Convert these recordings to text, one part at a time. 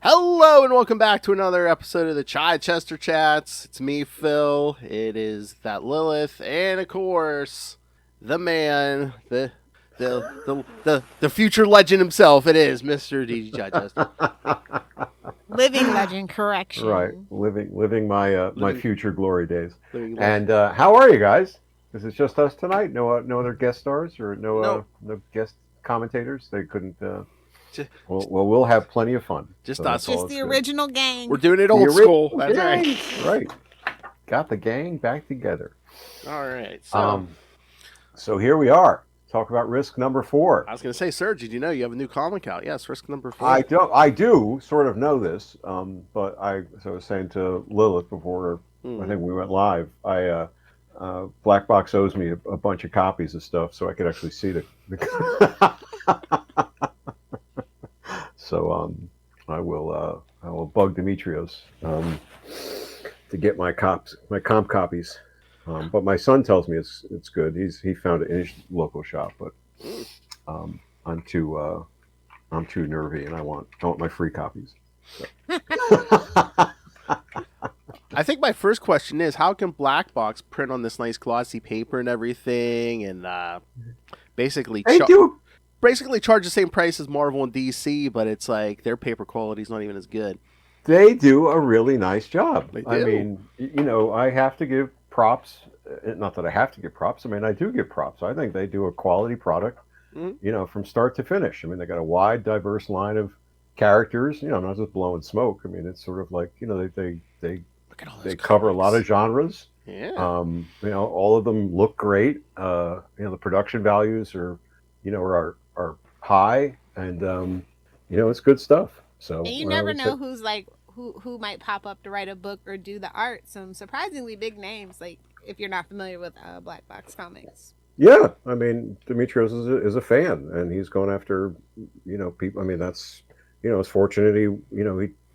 Hello and welcome back to another episode of the Chichester Chats. It's me, Phil. It is that Lilith, and of course, the man, the future legend himself. It is Mr. D.G. Chichester. Living legend, correction. Right, living my my future glory days. Living And how are you guys? Is it just us tonight? No other guest stars or Nope. no guest commentators? They couldn't. Ju- Well, we'll have plenty of fun. Just So us. that's all Just that's the good. original gang. We're doing it The old school. original That's gang. right. Right. Got the gang back together. All right. So So here we are. Talk about Rysk number 4. I was going to say, Sir, did you know you have a new comic out? Yes, Rysk number 4. I do sort of know this, but I was saying to Lilith before I think we went live. BlackBox owes me a bunch of copies of stuff, so I could actually see the So I will bug Demetrios to get my comp copies. But my son tells me it's good. He found it in his local shop, but I'm too nervy, and I want my free copies. So. I think my first question is, how can BlackBox print on this nice glossy paper and everything, and basically charge the same price as Marvel and DC, but it's like their paper quality is not even as good. They do a really nice job. They do. I mean, I have to give props. Not that I have to give props. I mean, I do give props. I think they do a quality product, from start to finish. I mean, they got a wide, diverse line of characters. Not just blowing smoke. I mean, it's sort of like they cover a lot of genres. Yeah. All of them look great. The production values are high, and it's good stuff. So And you never know who's like who might pop up to write a book or do the art. Some surprisingly big names, like if you're not familiar with BlackBox Comics. Yeah, I mean, Demetrios is a fan, and he's going after people. I mean, that's it's fortunate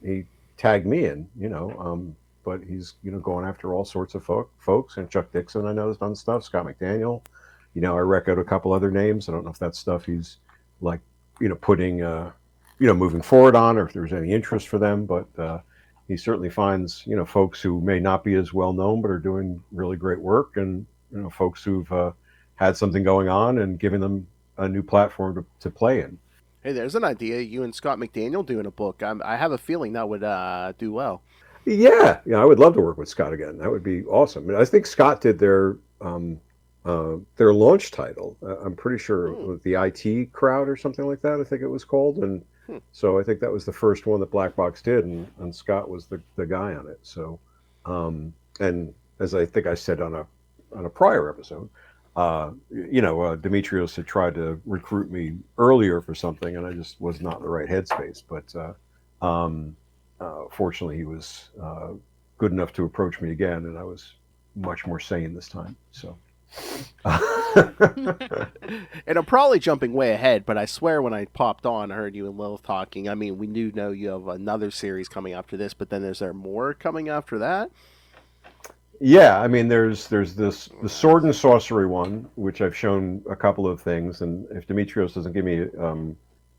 he tagged me in, but he's going after all sorts of folks. And Chuck Dixon, I know, has done stuff. Scott McDaniel, I record a couple other names. I don't know if that's stuff he's like putting moving forward on, or if there's any interest for them, but he certainly finds folks who may not be as well known but are doing really great work, and folks who've had something going on and giving them a new platform to play in. Hey, there's an idea. You and Scott McDaniel doing a book. I have a feeling that would do well. Yeah, I would love to work with Scott again. That would be awesome. I think Scott did their launch title. I'm pretty sure it was the IT Crowd or something like that, I think it was called. And so I think that was the first one that BlackBox did, and Scott was the guy on it. So, and as I think I said on a prior episode, Demetrios had tried to recruit me earlier for something, and I just was not in the right headspace. But fortunately, he was good enough to approach me again, and I was much more sane this time. So. And I'm probably jumping way ahead, but I swear when I popped on, I heard you and Lilith talking. I mean, we do know you have another series coming after this, but then is there more coming after that? Yeah, I mean, there's the sword and sorcery one, which I've shown a couple of things, and if Demetrios doesn't give me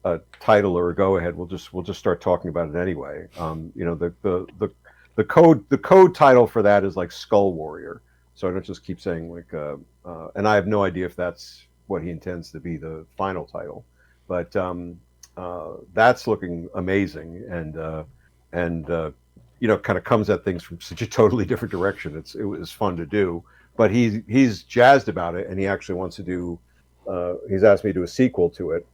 a title or a go ahead, we'll just start talking about it anyway. The code title for that is like Skull Warrior. So I don't just keep saying like, and I have no idea if that's what he intends to be the final title, but that's looking amazing, and kind of comes at things from such a totally different direction. It was fun to do, but he's jazzed about it, and he actually wants to do. He's asked me to do a sequel to it,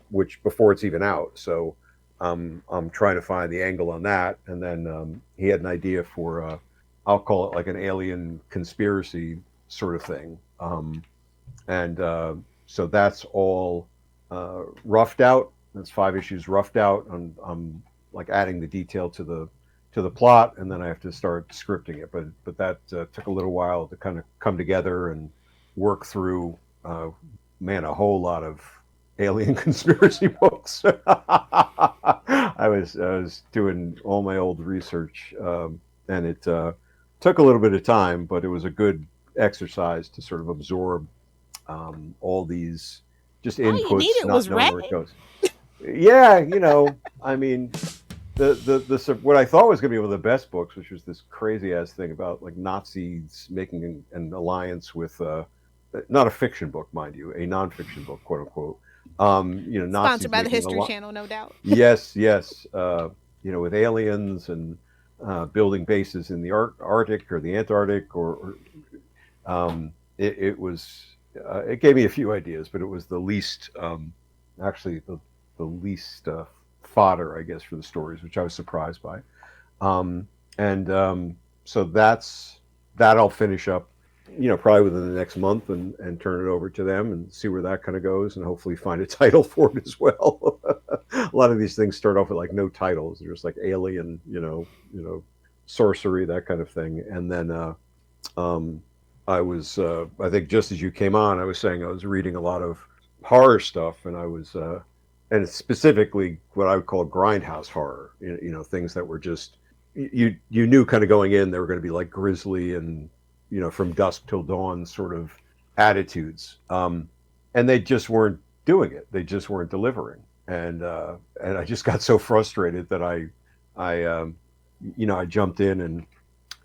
which before it's even out. So I'm trying to find the angle on that, and then he had an idea for. I'll call it like an alien conspiracy sort of thing. So that's all roughed out. That's 5 issues roughed out. I'm like adding the detail to the plot, and then I have to start scripting it. But that took a little while to kind of come together and work through. A whole lot of alien conspiracy books. I was doing all my old research, and it took a little bit of time, but it was a good exercise to sort of absorb all these just inputs, all you needed not was knowing where it goes. Yeah, I mean, the what I thought was going to be one of the best books, which was this crazy ass thing about like Nazis making an alliance with not a fiction book, mind you, a nonfiction book, quote unquote. Sponsored Nazis by the making History Channel, no doubt. yes, yes, with aliens and building bases in the Arctic or the Antarctic, it was. It gave me a few ideas, but it was the least, actually, the least fodder, I guess, for the stories, which I was surprised by. And so that I'll finish up, probably within the next month and turn it over to them and see where that kind of goes and hopefully find a title for it as well. A lot of these things start off with like no titles. They're just like alien, sorcery, that kind of thing. And then um, I was, I think just as you came on, I was saying I was reading a lot of horror stuff and I was, and specifically what I would call grindhouse horror, things that were just, you knew kind of going in they were going to be like grisly and from dusk till dawn sort of attitudes, and they just weren't doing it. They just weren't delivering, and I just got so frustrated that I jumped in and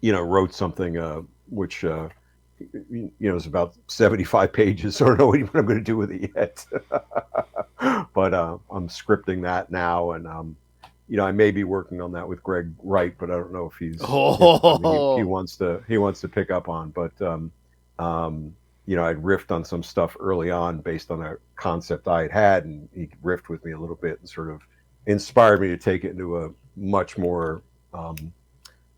wrote something which is about 75 pages. So I don't know what I'm going to do with it yet, but I'm scripting that now, and I may be working on that with Greg Wright, but I don't know if he wants to pick up on. But I'd riffed on some stuff early on based on a concept I had, and he riffed with me a little bit and sort of inspired me to take it into a much more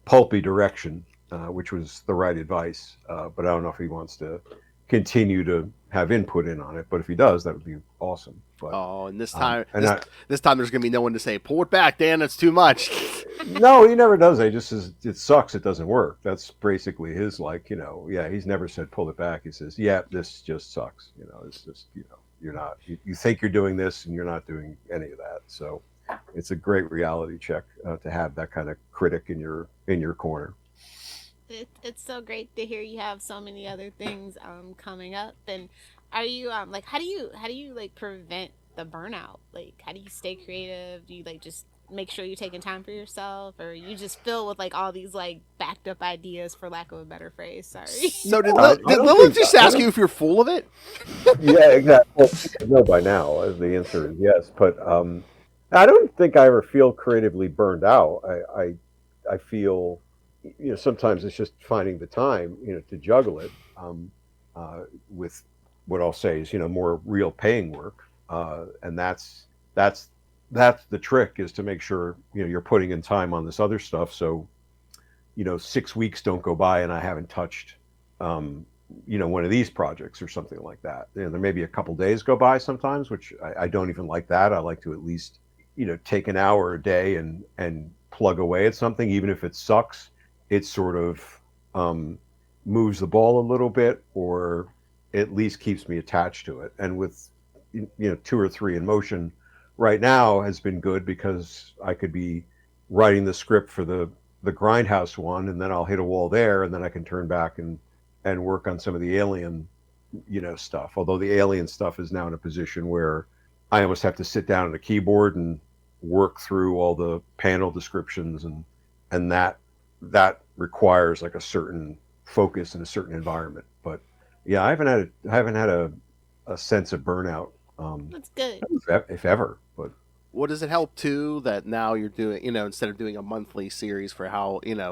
pulpy direction, which was the right advice. But I don't know if he wants to continue to have input in on it. But if he does, that would be awesome. But, and this time, this time there's gonna be no one to say, "Pull it back, Dan. That's too much." No, he never does. He just says it sucks. It doesn't work. That's basically his yeah. He's never said pull it back. He says, yeah, this just sucks. It's just you're not. You think you're doing this, and you're not doing any of that. So it's a great reality check to have that kind of critic in your corner. It's so great to hear you have so many other things coming up. And are you like how do you like prevent the burnout? Like how do you stay creative? Do you like just make sure you're taking time for yourself, or you just fill with like all these like backed up ideas, for lack of a better phrase? Sorry. So did Lilith just ask you if you're full of it? Yeah, exactly. Well, no, by now the answer is yes, but I don't think I ever feel creatively burned out. I feel sometimes it's just finding the time to juggle it with what I'll say is more real paying work, and that's the trick, is to make sure you're putting in time on this other stuff, so 6 weeks don't go by and I haven't touched one of these projects or something like that. There may be a couple days go by sometimes, which I don't even like that. I like to at least take an hour a day and plug away at something, even if it sucks. It sort of moves the ball a little bit, or at least keeps me attached to it. And with 2 or 3 in motion right now has been good, because I could be writing the script for the grindhouse one, and then I'll hit a wall there, and then I can turn back and work on some of the alien stuff. Although the alien stuff is now in a position where I almost have to sit down at a keyboard and work through all the panel descriptions, and that requires like a certain focus in a certain environment. But yeah, I haven't had a sense of burnout. That's good. If ever. But what does it help too that now you're doing, instead of doing a monthly series for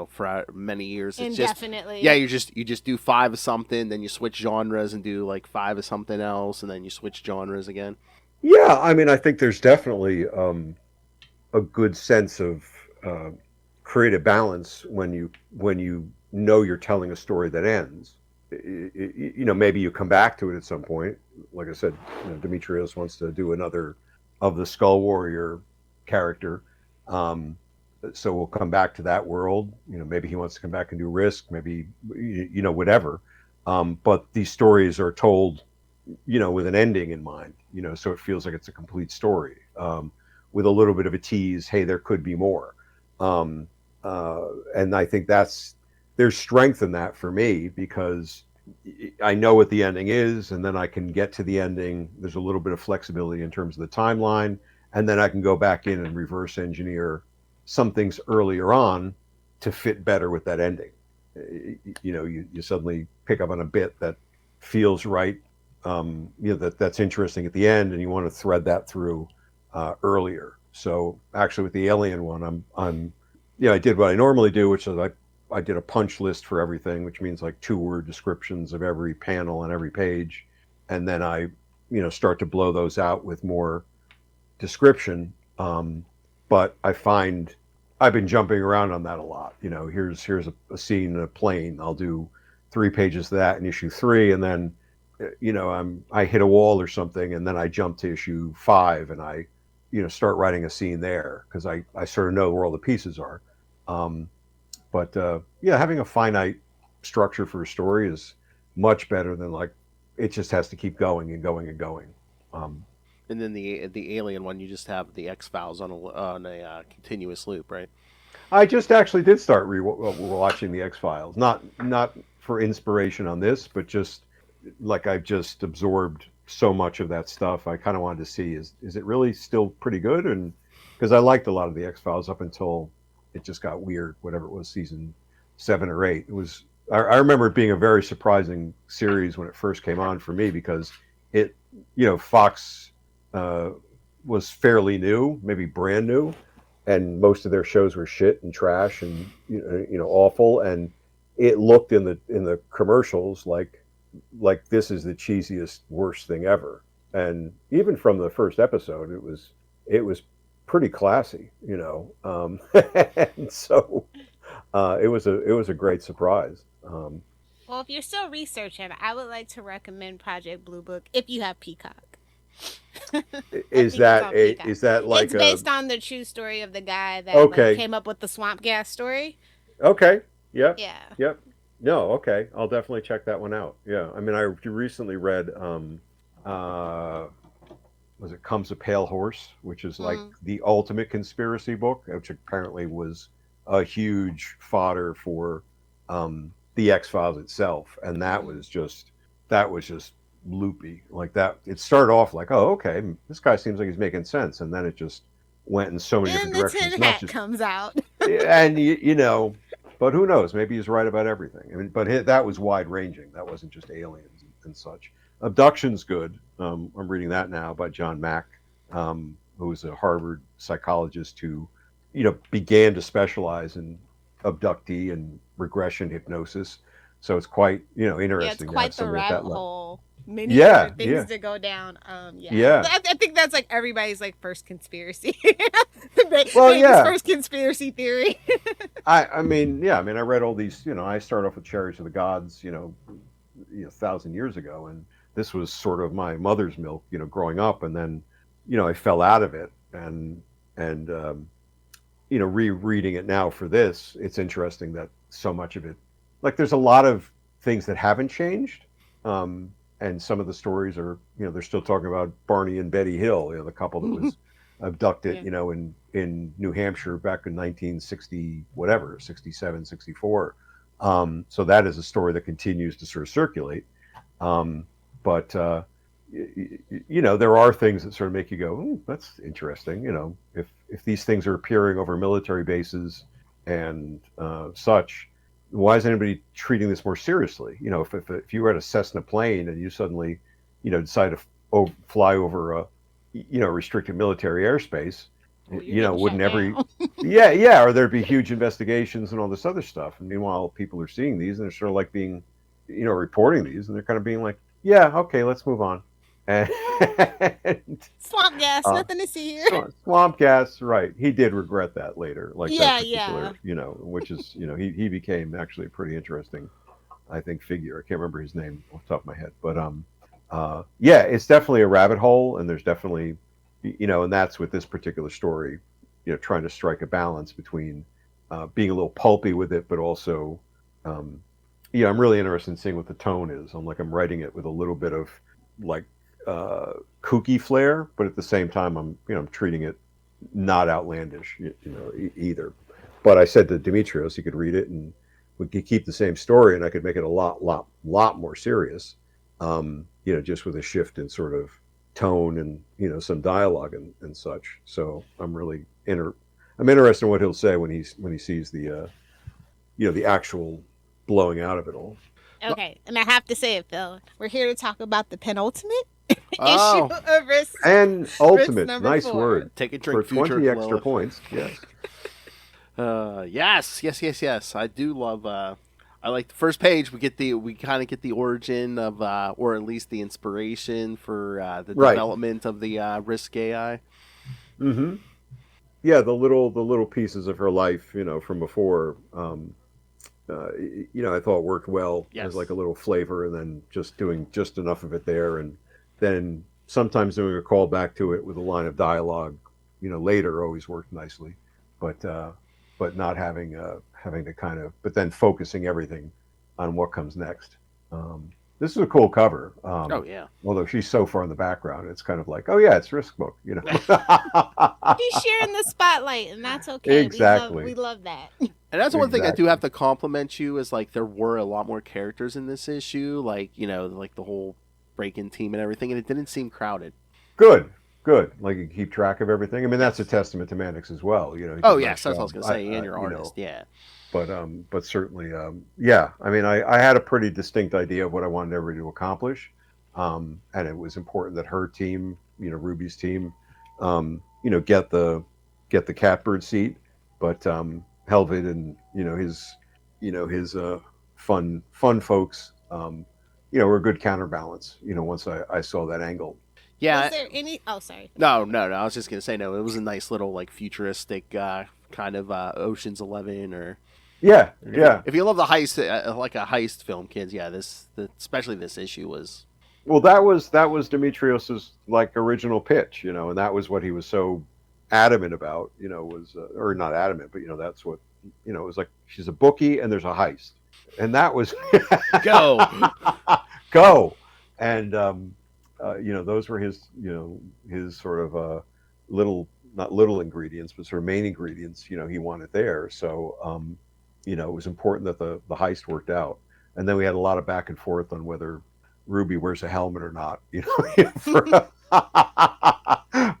for many years, it's indefinitely. You just do 5 of something, then you switch genres and do like 5 of something else, and then you switch genres again. Yeah, I mean, I think there's definitely a good sense of creative balance when you know you're telling a story that ends. Maybe you come back to it at some point. Like I said, Demetrios wants to do another of the Skull Warrior character, so we'll come back to that world. Maybe he wants to come back and do Rysk, maybe whatever. But these stories are told with an ending in mind, so it feels like it's a complete story, with a little bit of a tease, hey, there could be more. And I think there's strength in that for me, because I know what the ending is, and then I can get to the ending. There's a little bit of flexibility in terms of the timeline, and then I can go back in and reverse engineer some things earlier on to fit better with that ending. You suddenly pick up on a bit that feels right, that's interesting at the end, and you want to thread that through earlier. So actually, with the Alien one, I did what I normally do, which is I did a punch list for everything, which means like 2-word descriptions of every panel on every page, and then I start to blow those out with more description. But I find I've been jumping around on that a lot. Here's a scene in a plane. I'll do 3 pages of that in issue 3, and then I hit a wall or something, and then I jump to issue 5, and I start writing a scene there because I sort of know where all the pieces are. But having a finite structure for a story is much better than like it just has to keep going and going and going. And then the Alien one, you just have the X-Files on a continuous loop, right? I just actually did start watching the X-Files, not for inspiration on this, but just like I've just absorbed so much of that stuff. I kind of wanted to see is it really still pretty good, and because I liked a lot of the X-Files up until it just got weird. Whatever it was, season 7 or 8. It was. I remember it being a very surprising series when it first came on for me because it, Fox was fairly new, maybe brand new, and most of their shows were shit and trash and awful, and it looked in the commercials like this is the cheesiest, worst thing ever. And even from the first episode, it was pretty classy, and so it was a great surprise. Well, if you're still researching, I would like to recommend Project Blue Book if you have Peacock. Is that like it's based on the true story of the guy that came up with the swamp gas story? Okay. Yep. Yeah. Yep. No. Okay. I'll definitely check that one out. Yeah. I mean, I recently read was it Comes a Pale Horse, which is like the ultimate conspiracy book, which apparently was a huge fodder for the X-Files itself, and that was just loopy like that. It started off like, oh, okay, this guy seems like he's making sense, and then it just went in so many different directions. And the tin hat comes out, and but who knows? Maybe he's right about everything. I mean, but that was wide ranging. That wasn't just aliens and such. Abduction's good. I'm reading that now by John Mack, who's a Harvard psychologist who, began to specialize in abductee and regression hypnosis. So it's quite, interesting. Yeah, it's quite the rabbit hole. Many things to go down. I think that's like everybody's like first conspiracy. First conspiracy theory. I mean, I read all these. I started off with Chariots of the Gods, 1,000 years ago, and this was sort of my mother's milk, growing up, and then, I fell out of it, and rereading it now for this, it's interesting that so much of it, like there's a lot of things that haven't changed, and some of the stories are, they're still talking about Barney and Betty Hill, the couple that was abducted, in New Hampshire back in 1960, whatever, 67, 64. So that is a story that continues to sort of circulate. But there are things that sort of make you go, that's interesting. If these things are appearing over military bases and such, why is anybody treating this more seriously? If you were at a Cessna plane and you suddenly, decide to fly over a, restricted military airspace, wouldn't every, or there'd be huge investigations and all this other stuff. And meanwhile, people are seeing these and they're sort of like being, reporting these, and they're kind of being like, yeah, okay, let's move on. And swamp gas, nothing to see here. Swamp gas, right? He did regret that later, like that particular, which is, he became actually a pretty interesting, I think, figure. I can't remember his name off the top of my head, but it's definitely a rabbit hole, and there's definitely, and that's with this particular story, trying to strike a balance between being a little pulpy with it, but also, I'm really interested in seeing what the tone is. I'm writing it with a little bit of like kooky flair, but at the same time, I'm treating it not outlandish, either. But I said to Demetrios, he could read it and we could keep the same story, and I could make it a lot more serious. Just with a shift in sort of tone and some dialogue and such. So I'm really I'm interested in what he'll say when he sees the the actual blowing out of it all. Okay, and I have to say it, Phil. We're here to talk about the penultimate Oh. issue of Rysk. And ultimate, Rysk nice 4. word. Take a drink, for 20 extra Lilith. points. Yes. Yes. I do love. I like the first page. We kind of get the origin of, or at least the inspiration for the development of the Rysk AI. Mm-hmm. Yeah, the little pieces of her life, from before. I thought worked well as like a little flavor, and then just doing just enough of it there, and then sometimes doing a call back to it with a line of dialogue, later always worked nicely, but not having to kind of, but then focusing everything on what comes next. This is a cool cover. Oh yeah. Although she's so far in the background, it's kind of like, oh yeah, it's Rysk book, She's sharing the spotlight, and that's okay. Exactly. We love that. And that's one thing I do have to compliment you is like there were a lot more characters in this issue, like like the whole break-in team and everything, and it didn't seem crowded. Good. Like you keep track of everything. I mean, that's a testament to Mannix as well. Oh yes, that's what I was gonna say. And your artist, yeah. But certainly, yeah. I mean, I had a pretty distinct idea of what I wanted everybody to accomplish, and it was important that her team, Ruby's team, get the catbird seat, but Helvet and his fun folks, were a good counterbalance. Once I saw that angle. Yeah. Was there any? Oh, sorry. No. I was just gonna say no. It was a nice little like futuristic kind of Ocean's 11 or. Yeah. If you love the heist, like a heist film, kids, yeah, especially this issue was. Well, that was Demetrios's like original pitch, and that was what he was so adamant about, was or not adamant, but that's what it was like. She's a bookie and there's a heist, and that was go, and those were his his sort of not little ingredients, but sort of main ingredients. He wanted there, so it was important that the heist worked out, and then we had a lot of back and forth on whether Ruby wears a helmet or not,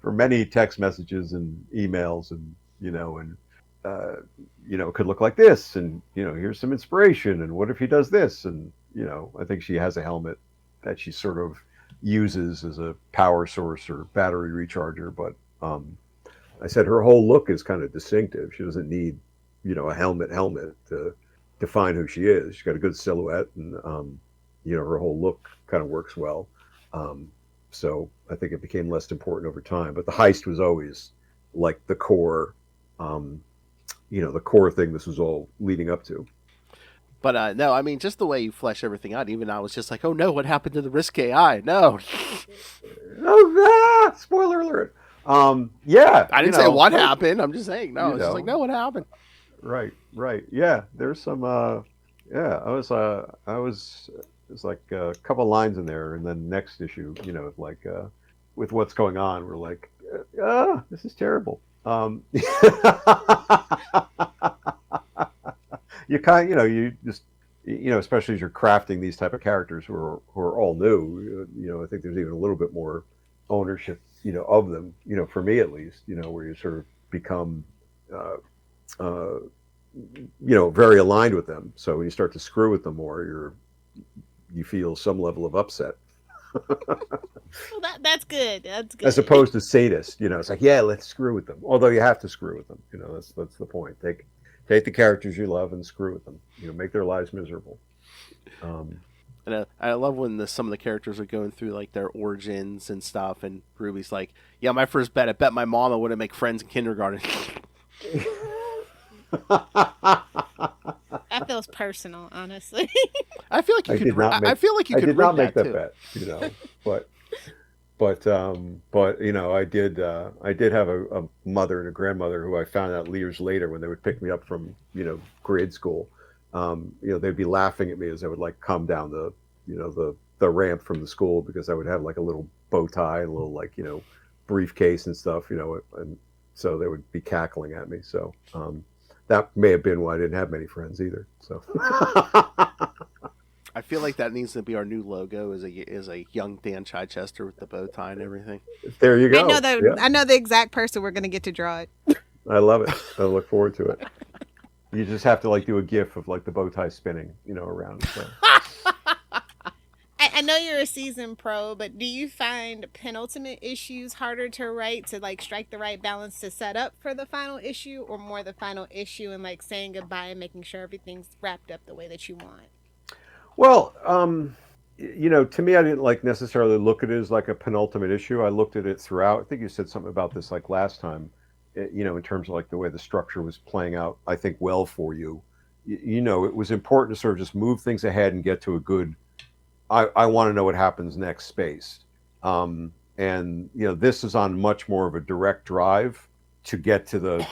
for many text messages and emails, and it could look like this, and here's some inspiration, and what if he does this, and I think she has a helmet that she sort of uses as a power source or battery recharger, but I said her whole look is kind of distinctive. She doesn't need a helmet to define who she is. She's got a good silhouette, and her whole look kind of works well. So I think it became less important over time. But the heist was always like the core, the core thing this was all leading up to. But no, I mean, just the way you flesh everything out, even I was just like, oh no, what happened to the Rysk AI? No. Spoiler alert. Yeah. I didn't say what happened. I'm just saying, no. It's just like, no, what happened? Right. Yeah. There's some, I was there's like a couple lines in there, and then next issue, like with what's going on, we're like, this is terrible. You kind of, you just, especially as you're crafting these type of characters who are all new, I think there's even a little bit more ownership, of them, for me at least, where you sort of become, very aligned with them. So when you start to screw with them more, you feel some level of upset. Well, that's good. That's good. As opposed to sadist, it's like, yeah, let's screw with them. Although you have to screw with them, that's the point. Take the characters you love and screw with them. Make their lives miserable. And I love when some of the characters are going through like their origins and stuff, and Ruby's like, "Yeah, my first bet. I bet my mama wouldn't make friends in kindergarten." That feels personal, honestly. I feel like you could. I feel like you could. I did not make that too. Bet, but I did have a mother and a grandmother who I found out years later when they would pick me up from grade school. They'd be laughing at me as I would like come down the ramp from the school, because I would have like a little bow tie and a little like briefcase and stuff, and so they would be cackling at me. So that may have been why I didn't have many friends either. So I feel like that needs to be our new logo. Is a young Dan Chichester with the bow tie and everything. There you go. I know the exact person we're gonna get to draw it. I love it. I look forward to it. You just have to like do a GIF of like the bow tie spinning, around. So. I know you're a seasoned pro, but do you find penultimate issues harder to write, to like strike the right balance to set up for the final issue, or more the final issue and like saying goodbye and making sure everything's wrapped up the way that you want? Well, to me, I didn't like necessarily look at it as like a penultimate issue. I looked at it throughout. I think you said something about this like last time, in terms of like the way the structure was playing out, I think well for you. It was important to sort of just move things ahead and get to a good, I want to know what happens next space. And this is on much more of a direct drive to get to the,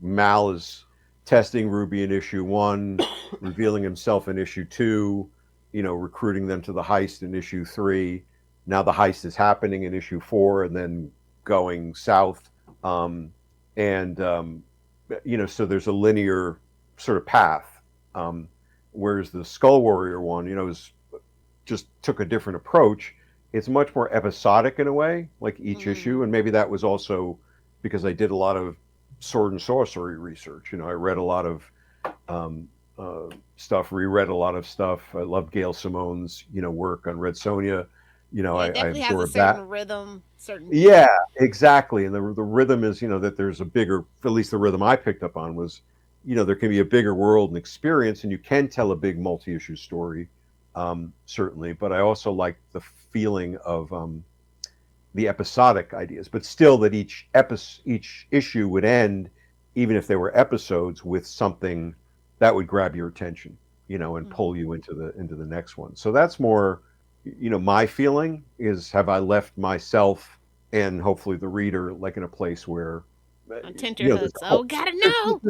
Mal is testing Ruby in issue 1, revealing himself in issue 2, recruiting them to the heist in issue 3. Now the heist is happening in issue 4 and then going south. So there's a linear sort of path. Whereas the Skull Warrior one, is just took a different approach. It's much more episodic in a way, like each issue. And maybe that was also because I did a lot of sword and sorcery research. I read a lot of stuff, reread a lot of stuff. I loved Gail Simone's, work on Red Sonja. I definitely absorbed has a certain that. rhythm, Yeah, exactly. And the rhythm is, that there's a bigger, at least the rhythm I picked up on was, there can be a bigger world and experience, and you can tell a big multi-issue story, certainly. But I also like the feeling of the episodic ideas, but still that each issue would end, even if they were episodes, with something that would grab your attention, and pull you into the next one. So that's more, my feeling is, have I left myself and hopefully the reader like in a place where tenterhooks. Gotta know.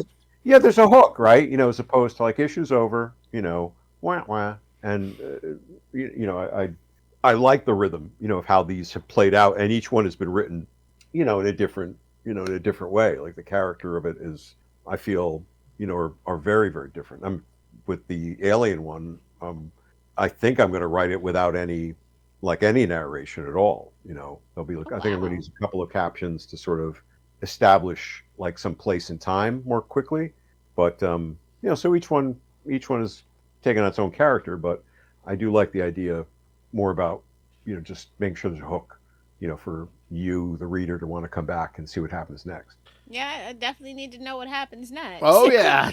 Yeah, there's a hook, right? As opposed to like issue's over, wah wah, and I like the rhythm, of how these have played out, and each one has been written, in a different, way. Like the character of it is, I feel, are very, very different. With the Alien one, I think I'm going to write it without any narration at all. There'll be like, I think I'm going to use a couple of captions to sort of establish like some place and time more quickly. But so each one is taking on its own character. But I do like the idea more about just making sure there's a hook, for you, the reader, to want to come back and see what happens next. Yeah, I definitely need to know what happens next. Oh yeah.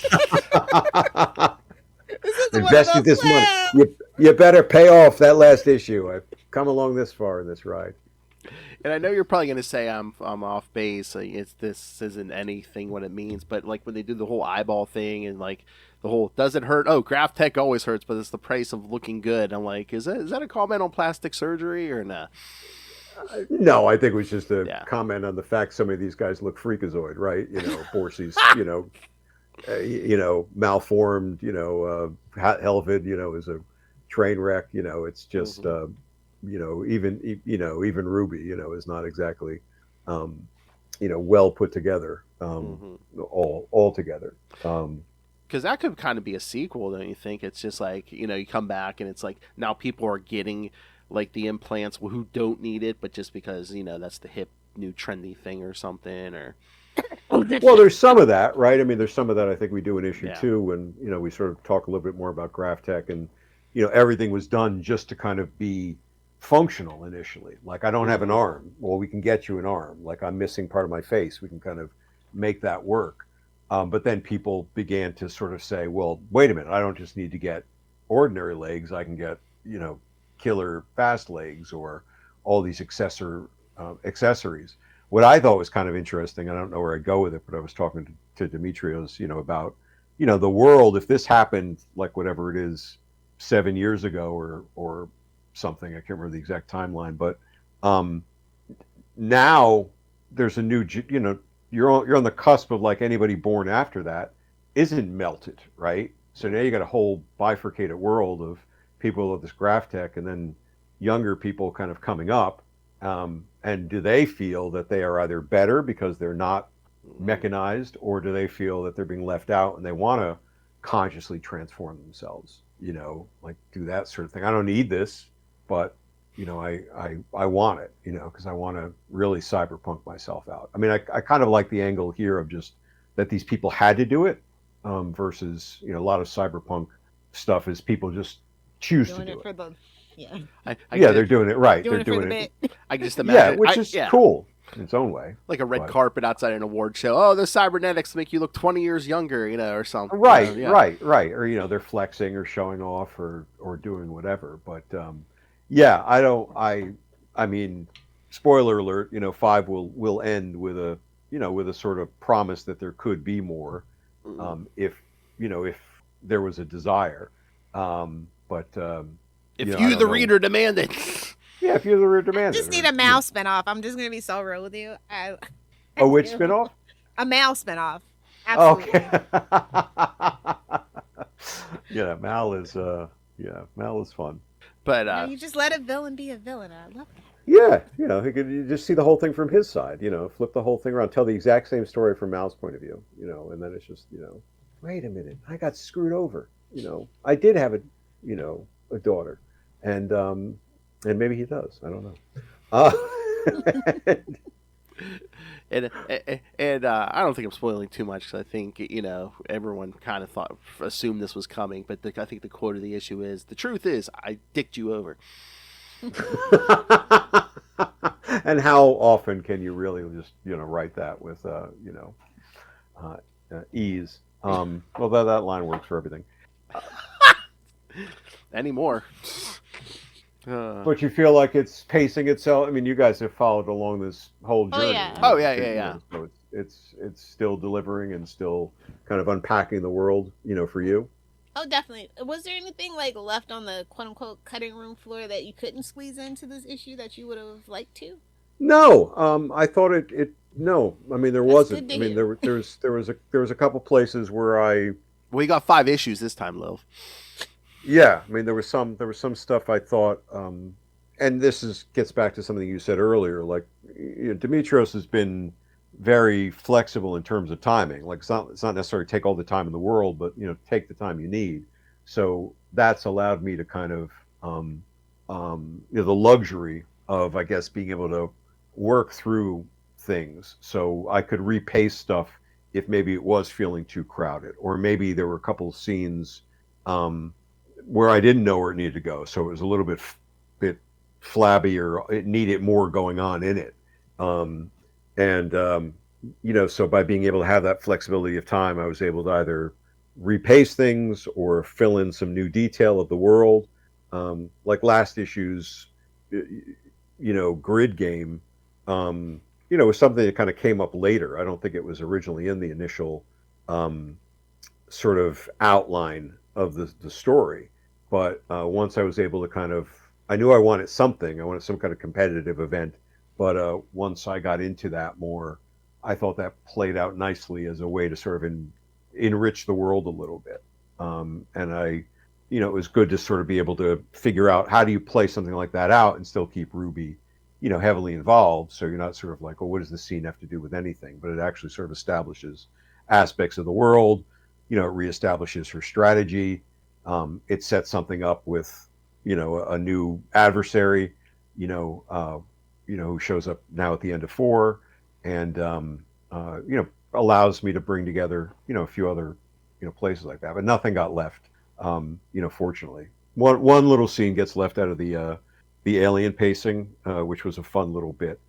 Invested this money. You better pay off that last issue. I've come along this far in this ride. And I know you're probably going to say I'm off base. Like, this isn't anything what it means, but like when they do the whole eyeball thing and like the whole does it hurt? Oh, Graph Tech always hurts, but it's the price of looking good. I'm like, is that a comment on plastic surgery or not? No, I think it was just a comment on the fact some of these guys look freakazoid, right? Borsi's, malformed, Helvid, is a train wreck. It's just, even Ruby, is not exactly, well put together, all together. Because that could kind of be a sequel, don't you think? It's just like, you come back and it's like now people are getting like the implants who don't need it, but just because, that's the hip new trendy thing or something, or... Well, there's some of that, right? I mean, there's some of that I think we do in issue 2 when, we sort of talk a little bit more about Graph Tech and, everything was done just to kind of be functional initially. Like, I don't have an arm. Well, we can get you an arm. Like, I'm missing part of my face. We can kind of make that work. But then people began to sort of say, well, wait a minute. I don't just need to get ordinary legs. I can get, killer fast legs or all these accessories. What I thought was kind of interesting, I don't know where I go with it, but I was talking to Demetrios, about, the world, if this happened, like whatever it is, 7 years ago or something, I can't remember the exact timeline, but now there's a new, you're on the cusp of like anybody born after that isn't melted, right? So now you got a whole bifurcated world of people of this Graph Tech and then younger people kind of coming up. And do they feel that they are either better because they're not mechanized, or do they feel that they're being left out and they want to consciously transform themselves? like do that sort of thing. I don't need this, but I want it, because I want to really cyberpunk myself out. I mean, I kind of like the angle here of just that these people had to do it, versus a lot of cyberpunk stuff is people just choose doing to do it for the they're doing it right. Doing They're it doing for it. the bit. I can just imagine. Which is cool in its own way. Like a red carpet outside an award show. Oh, the cybernetics make you look 20 years younger, or something. Right. Or they're flexing or showing off or doing whatever. But I mean, spoiler alert. 5 will end with a sort of promise that there could be more, if there was a desire. If you, the reader, demand it. Yeah, if you're the reader, demand it. I just need a Mal spinoff. I'm just gonna be so real with you. Which spinoff? A Mal spinoff. Absolutely. Okay. Mal is fun. But you just let a villain be a villain. I love that. Yeah, you just see the whole thing from his side. Flip the whole thing around, tell the exact same story from Mal's point of view. And then it's just wait a minute, I got screwed over. I did have a daughter, and maybe he does. I don't know. And I don't think I'm spoiling too much, because I think everyone kind of assumed this was coming. But I think the quote of the issue is, "The truth is, I dicked you over." And how often can you really just write that with ease? Well, that line works for everything. Anymore. But you feel like it's pacing itself. I mean, you guys have followed along this whole journey. Yeah. So it's still delivering and still kind of unpacking the world, for you. Oh, definitely. Was there anything like left on the quote unquote cutting room floor that you couldn't squeeze into this issue that you would have liked to? No, I thought it. No, I mean there wasn't. I mean hear. there was a couple places where we got 5 issues this time, Lil. Yeah, I mean there was some stuff I thought, and this gets back to something you said earlier. Like Dimitrios has been very flexible in terms of timing. Like it's not necessarily take all the time in the world, but take the time you need. So that's allowed me to kind of the luxury of, I guess, being able to work through things. So I could repace stuff if maybe it was feeling too crowded, or maybe there were a couple of scenes where I didn't know where it needed to go. So it was a little bit flabby, or it needed more going on in it. So by being able to have that flexibility of time, I was able to either repace things or fill in some new detail of the world. Like last issue's, grid game, was something that kind of came up later. I don't think it was originally in the initial sort of outline of the story. But once I was able to I knew I wanted something. I wanted some kind of competitive event. But once I got into that more, I thought that played out nicely as a way to sort of enrich the world a little bit. And it was good to sort of be able to figure out how do you play something like that out and still keep Ruby, heavily involved. So you're not sort of like, oh, what does the scene have to do with anything? But it actually sort of establishes aspects of the world. It reestablishes her strategy. It sets something up with, a new adversary, who shows up now at the end of 4, and allows me to bring together a few other places like that, but nothing got left. Fortunately, one little scene gets left out of the alien pacing, which was a fun little bit,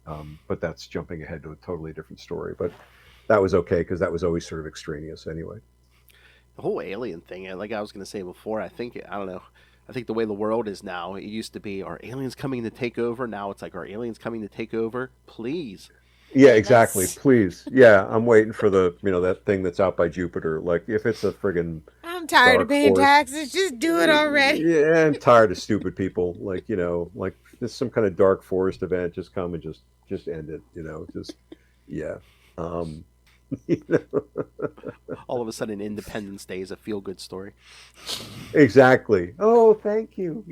but that's jumping ahead to a totally different story. But that was okay because that was always sort of extraneous anyway. The whole alien thing, like I was going to say before, I don't know. I think the way the world is now, it used to be, are aliens coming to take over? Now it's like, are aliens coming to take over? Please. Yeah, exactly. Please. Yeah, I'm waiting for the, that thing that's out by Jupiter. Like, if it's a friggin' I'm tired of paying taxes. Just do it already. Yeah, I'm tired of stupid people. Like, like there's some kind of dark forest event. Just come and just end it. Yeah. All of a sudden, Independence Day is a feel-good story. Exactly. Oh, thank you.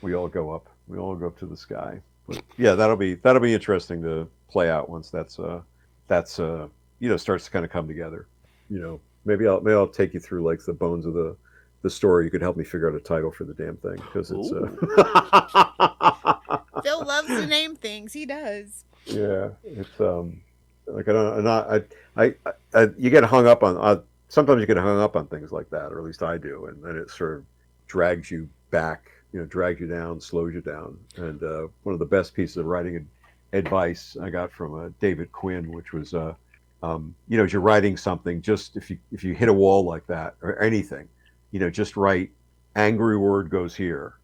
We all go up. We all go up to the sky. But yeah, that'll be interesting to play out once that's starts to kind of come together. Maybe I'll take you through like the bones of the the story, you could help me figure out a title for the damn thing, because it's Phil loves to name things. He does. Yeah, it's like you get hung up on sometimes you get hung up on things like that, or at least I do, and then it sort of drags you back, drags you down, slows you down. And one of the best pieces of writing advice I got from David Quinn, which was as you're writing something, just if you hit a wall like that or anything, just write angry word goes here,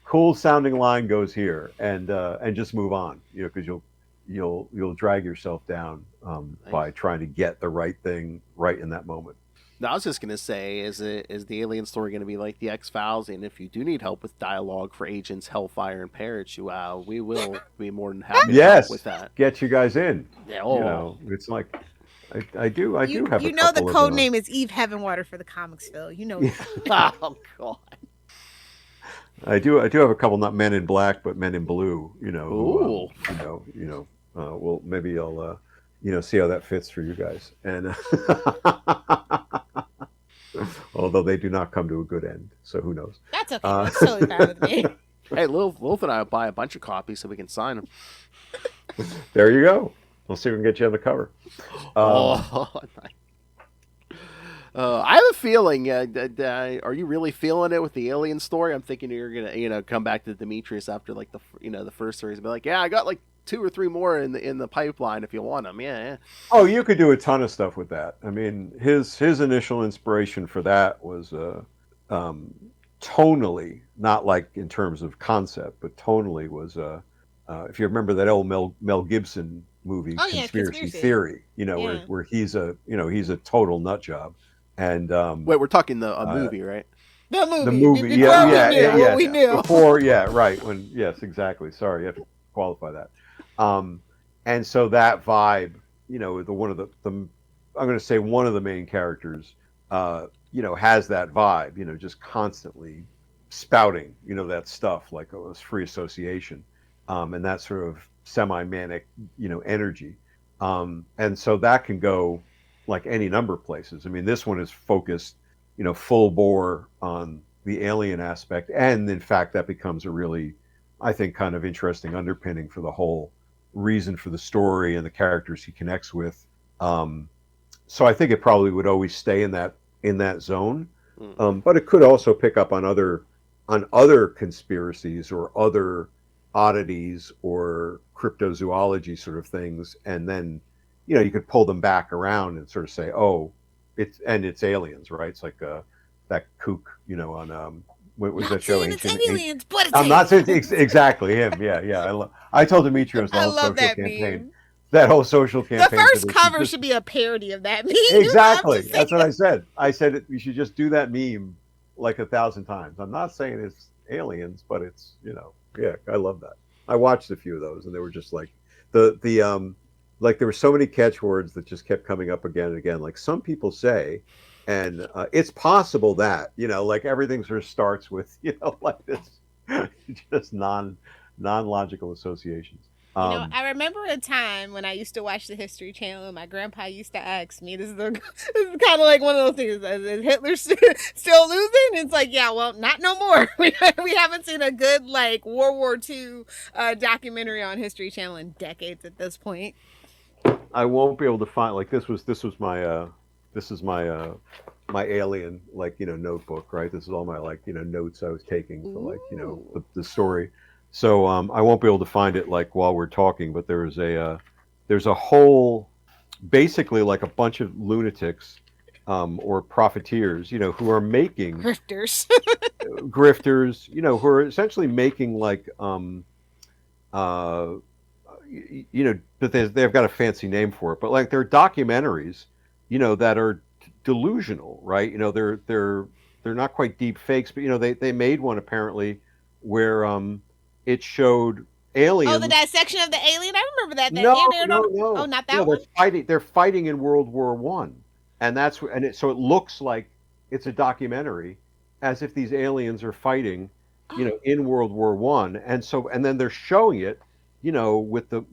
cool sounding line goes here, and just move on, because you'll drag yourself down by trying to get the right thing right in that moment. Now, I was just gonna say, is the alien story gonna be like the X-Files? And if you do need help with dialogue for Agents Hellfire and Perich, we will be more than happy to help with that. Get you guys in. Yeah, it's like I do have. The code name is Eve Heavenwater for the comics, Phil. Oh God. I do have a couple, not Men in Black, but Men in Blue. Ooh. Well, maybe I'll see how that fits for you guys. And although they do not come to a good end, so who knows? That's okay. That's totally fine with me. Hey, Lilith and I will buy a bunch of copies so we can sign them. There you go. We'll see if we can get you on the cover. I have a feeling. Are you really feeling it with the alien story? I'm thinking you're gonna, come back to Demetrius after like the first series and be like, yeah, I got like 2 or 3 more in the pipeline if you want them. Yeah. Oh, you could do a ton of stuff with that. I mean, his initial inspiration for that was tonally, not like in terms of concept, but tonally was if you remember that old Mel Gibson movie, Conspiracy Theory, where he's a total nut job. And wait, we're talking the movie, right? The movie. We knew. Before, right. Yes, exactly. Sorry, you have to qualify that. And so that vibe, one of the I'm going to say one of the main characters, has that vibe, just constantly spouting, that stuff like it was free association, and that sort of semi-manic, energy. And so that can go like any number of places. I mean, this one is focused, full bore on the alien aspect. And in fact, that becomes a really, I think, kind of interesting underpinning for the whole reason for the story and the characters he connects with. So I think it probably would always stay in that zone. But it could also pick up on other conspiracies or other oddities or cryptozoology sort of things. And then, you could pull them back around and sort of say, oh, it's aliens, right? It's like that kook, on what was that show? It's aliens, but it's I'm not saying exactly him. Yeah. I told Demetrius the whole social campaign. Meme. That whole social campaign. The first cover should be a parody of that meme. Exactly. That's what I said. I said you should just do that meme like 1,000 times. I'm not saying it's aliens, but it's, I love that. I watched a few of those, and they were just like like there were so many catchwords that just kept coming up again and again. Like some people say, and it's possible that, like everything sort of starts with, like this, just non-logical associations. I remember a time when I used to watch the History Channel, and my grandpa used to ask me, this is kind of like one of those things, is Hitler still losing? It's like, yeah, well, not no more. We haven't seen a good, like, World War II documentary on History Channel in decades at this point. I won't be able to find, like, this was my my alien, like, notebook, right? This is all my, like, notes I was taking for, like, the story. So I won't be able to find it like while we're talking, but there's a whole, basically like a bunch of lunatics or profiteers, who are making grifters, who are essentially making like but they've got a fancy name for it, but like they're documentaries, that are delusional, right? They're not quite deep fakes, but they made one apparently where it showed aliens. Oh, the dissection of the alien. I remember that. No. Oh, not that one. They're fighting in World War I, and so it looks like it's a documentary, as if these aliens are fighting, in World War I, and then they're showing it, with the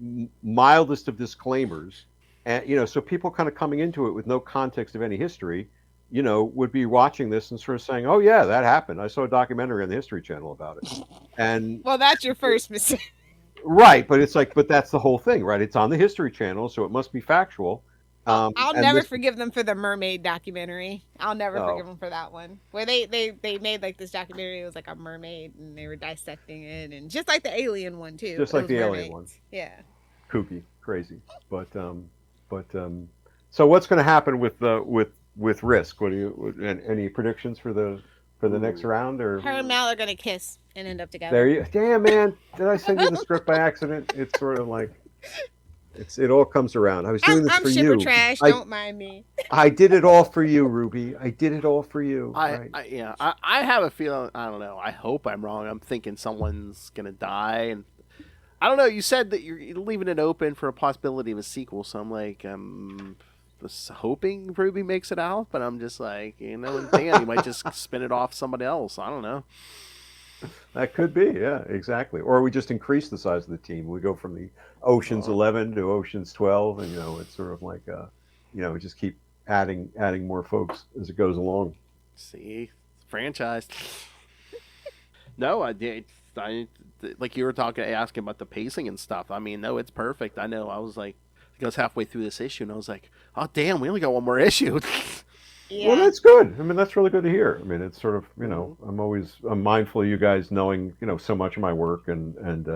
mildest of disclaimers, And so people kind of coming into it with no context of any history, would be watching this and sort of saying, "Oh yeah, that happened. I saw a documentary on the History Channel about it." And Well, that's your first mistake. right, but it's like, but that's the whole thing, right? It's on the History Channel, so it must be factual. I'll And never this, forgive them for the mermaid documentary. I'll never oh, forgive them for that one. Where they made like this documentary. It was like a mermaid, and they were dissecting it, and just like the alien one too. just like the alien one, Yeah. kooky, crazy. But so what's going to happen with Rysk? What do you any predictions for the next round? Or Her and Mal are gonna kiss and end up together. there you, damn man, did I send you the script by accident? It's sort of like it all comes around. I was doing this I'm for shipper you. trash. Don't mind me. I did it all for you, Ruby. I did it all for you. I have a feeling. I don't know. I hope I'm wrong. I'm thinking someone's gonna die, and I don't know. You said that you're leaving it open for a possibility of a sequel, so I'm like, just hoping Ruby makes it out, but I'm just like, and Dan, he might just spin it off somebody else. I don't know. That could be, yeah, exactly. Or we just increase the size of the team. We go from the Ocean's 11 to Ocean's 12, and it's sort of like, we just keep adding more folks as it goes along. See, franchise. No, I did. Like you were asking about the pacing and stuff. I mean, no, it's perfect. I know. I was like, I was halfway through this issue, and I was like, oh damn, we only got one more issue. Yeah. Well, that's good. I mean, that's really good to hear. I mean, it's sort of, I'm mindful of you guys knowing, so much of my work and